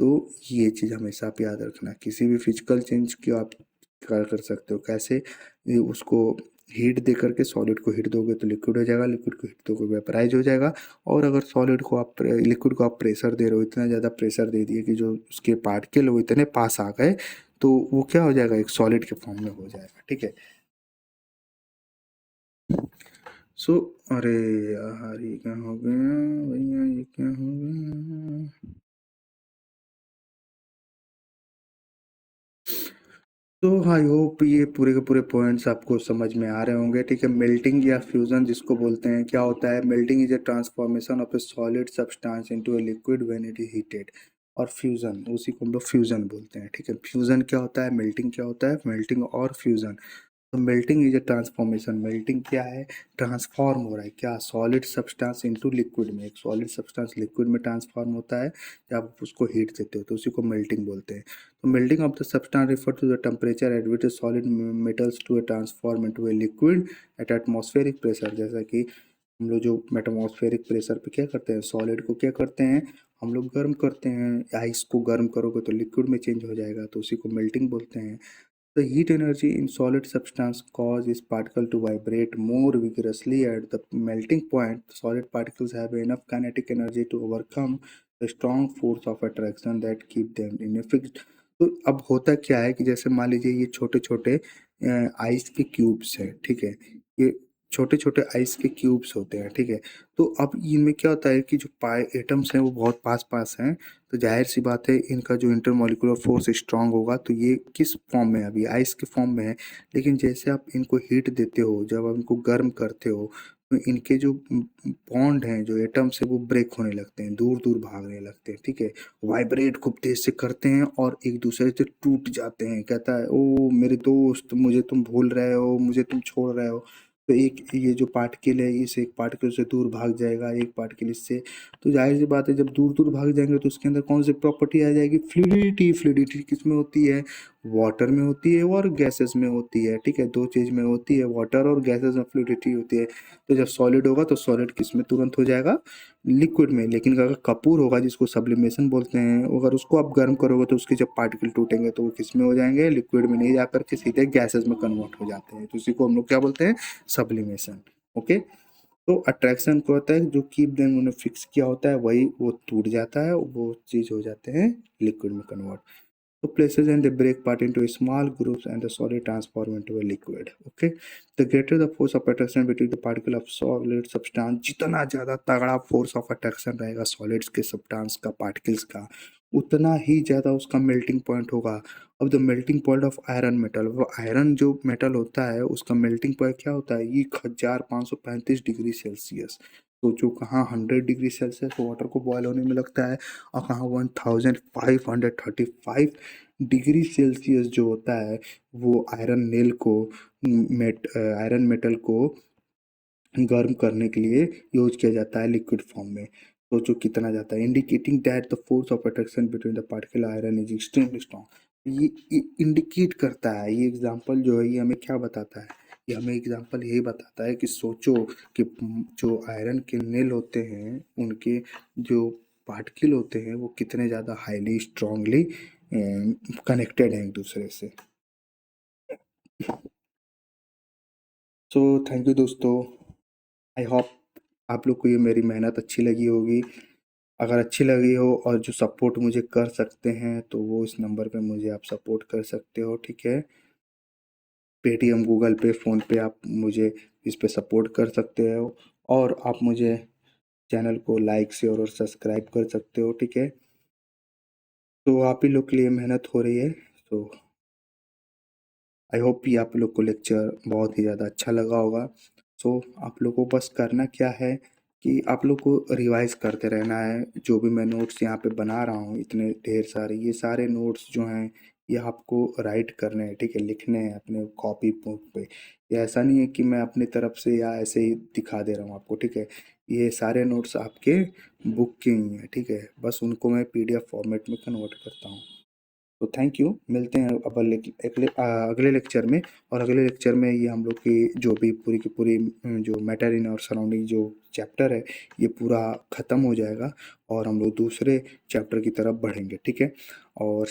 तो ये चीज़ हमेशा आप याद रखना, किसी भी फिजिकल चेंज की आप कर सकते हो कैसे, उसको हीट दे करके, सॉलिड को हीट दोगे तो लिक्विड हो जाएगा, लिक्विड को हीट दोगे वेपराइज हो जाएगा। और अगर सॉलिड को आप लिक्विड को आप प्रेशर दे रहे हो, इतना ज़्यादा प्रेशर दे दिए कि जो उसके पार्टिकल वो इतने पास आ गए, तो वो क्या हो जाएगा, एक सॉलिड के फॉर्म में हो जाएगा, ठीक है? सो अरे यार ये क्या हो गया भैया, ये क्या हो गया। तो आई होप ये पूरे के पूरे पॉइंट्स आपको समझ में आ रहे होंगे, ठीक है? मेल्टिंग या फ्यूजन जिसको बोलते हैं, क्या होता है, melting is a transformation of A solid substance into a liquid when it is heated. और फ्यूजन, उसी को हम लोग फ्यूजन बोलते हैं, ठीक है? फ्यूजन क्या होता है, मेल्टिंग क्या होता है, मेल्टिंग और फ्यूजन। तो melting is a transformation, melting क्या है, ट्रांसफॉर्म हो रहा है क्या, सॉलिड सब्सटेंस इनटू लिक्विड में, एक सॉलिड सब्सटेंस लिक्विड में ट्रांसफॉर्म होता है जब आप उसको हीट देते हो, तो उसी को मेल्टिंग बोलते हैं। तो melting of the substance refer to the temperature at which solid metals to a transform into a liquid at atmospheric pressure. जैसा कि हम लोग जो मेटमॉस्फेरिक प्रेशर पे क्या करते हैं, सॉलिड को क्या करते हैं, हम लोग गर्म करते हैं, आइस को गर्म करोगे तो लिक्विड में चेंज हो जाएगा, तो उसी को मेल्टिंग बोलते हैं। The heat energy in solid substance causes particle to vibrate more vigorously at the melting point. Solid particles have enough kinetic energy to overcome the strong force of attraction that keep them in a fixed. तो अब होता क्या है कि जैसे मान लीजिए ये छोटे छोटे आइस के क्यूब्स हैं, ठीक है? ये छोटे छोटे आइस के क्यूब्स होते हैं, ठीक है? तो अब इनमें क्या होता है कि जो पाए एटम्स हैं वो बहुत पास पास हैं, तो जाहिर सी बात है इनका जो इंटरमॉलिक्यूलर फोर्स स्ट्रांग होगा, तो ये किस फॉर्म में है, अभी आइस के फॉर्म में है। लेकिन जैसे आप इनको हीट देते हो, जब आप इनको गर्म करते हो, तो इनके जो बॉन्ड हैं, जो एटम्स है वो ब्रेक होने लगते हैं, दूर दूर भागने लगते हैं, ठीक है? वाइब्रेट खूब तेज से करते हैं और एक दूसरे से टूट जाते हैं, कहता है ओ मेरे दोस्त मुझे तुम भूल रहे हो, मुझे तुम छोड़ रहे हो। तो एक ये जो पार्टिकल है इस एक पार्टिकल से दूर भाग जाएगा, एक पार्टिकल इससे, तो जाहिर सी बात है जब दूर दूर भाग जाएंगे तो उसके अंदर कौन सी प्रॉपर्टी आ जाएगी, फ्लूइडिटी। फ्लूइडिटी किस में होती है, वाटर में होती है और गैसेस में होती है, ठीक है? दो चीज में होती है, वाटर और गैसेस में फ्लूइडिटी होती है। तो जब सॉलिड होगा तो सॉलिड किस में तुरंत हो जाएगा, लिक्विड में। लेकिन अगर कपूर होगा जिसको सब्लिमेशन बोलते हैं, अगर उसको आप गर्म करोगे तो उसके जब पार्टिकल टूटेंगे तो वो किस में हो जाएंगे, लिक्विड में नहीं जाकर के सीधे गैसेस में कन्वर्ट हो जाते हैं, तो उसी को हम लोग क्या बोलते हैं, सब्लिमेशन। ओके। तो अट्रैक्शन क्या होता है, जो कीप देम उन्होंने फिक्स किया होता है वही वो टूट जाता है, वो चीज हो जाते हैं लिक्विड में कन्वर्ट। तो places and they break apart into small groups and the solid transform into a liquid. Okay, the greater the force of attraction between the particle of solid substance, जितना ज़्यादा तगड़ा force of attraction रहेगा solids के substance का, particles का, उतना ही ज़्यादा उसका melting point होगा। अब the melting point of iron metal, वो आयरन जो मेटल होता है उसका मेल्टिंग पॉइंट क्या होता है, ये 1535 डिग्री सेल्सियस। सोचो कहाँ 100 डिग्री सेल्सियस वाटर को बॉयल होने में लगता है, और कहाँ 1535 डिग्री सेल्सियस जो होता है वो आयरन नेल को, आयरन मेटल को गर्म करने के लिए यूज किया जाता है लिक्विड फॉर्म में। सोचो कितना जाता है, indicating that the force of attraction between the particle iron is extremely strong. ये इंडिकेट करता है, ये एग्जांपल जो है ये हमें क्या बताता है, ये हमें एग्जांपल यही बताता है कि सोचो कि जो आयरन के नेल होते हैं उनके जो पार्टिकल होते हैं वो कितने ज़्यादा हाईली स्ट्रांगली कनेक्टेड हैं एक दूसरे से। सो थैंक यू दोस्तों, आई होप आप लोग को ये मेरी मेहनत अच्छी लगी होगी। अगर अच्छी लगी हो और जो सपोर्ट मुझे कर सकते हैं तो वो इस नंबर पे मुझे आप सपोर्ट कर सकते हो, ठीक है। पेटीएम, गूगल पे, फ़ोन पे आप मुझे इस पे सपोर्ट कर सकते हो और आप मुझे चैनल को लाइक शेयर और सब्सक्राइब कर सकते हो, ठीक है। तो आप ही लोग के लिए मेहनत हो रही है, तो आई होप कि आप लोग को लेक्चर बहुत ही ज़्यादा अच्छा लगा होगा। सो आप लोग को बस करना क्या है कि आप लोग को रिवाइज करते रहना है। जो भी मैं नोट्स यहाँ पे बना रहा हूँ इतने ढेर सारे, ये सारे नोट्स जो हैं ये आपको राइट करने हैं, ठीक है, लिखने हैं अपने कॉपी बुक पे। ये ऐसा नहीं है कि मैं अपनी तरफ से या ऐसे ही दिखा दे रहा हूँ आपको, ठीक है। ये सारे नोट्स आपके बुक के ही हैं, ठीक है, बस उनको मैं पीडीएफ फॉर्मेट में कन्वर्ट करता हूँ। तो थैंक यू, मिलते हैं अब अगले लेक्चर में। और अगले लेक्चर में ये हम लोग की जो भी पूरी की पूरी जो मैटर इन और सराउंडिंग जो चैप्टर है ये पूरा ख़त्म हो जाएगा और हम लोग दूसरे चैप्टर की तरफ बढ़ेंगे, ठीक है। और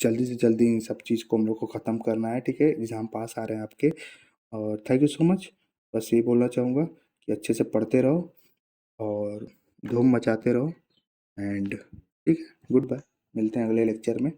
जल्दी से जल्दी इन सब चीज़ को हम लोग को ख़त्म करना है, ठीक है, एग्ज़ाम पास आ रहे हैं आपके। और थैंक यू सो मच, बस ये बोलना चाहूँगा कि अच्छे से पढ़ते रहो और धूम मचाते रहो एंड ठीक है, गुड बाय, मिलते हैं अगले लेक्चर में।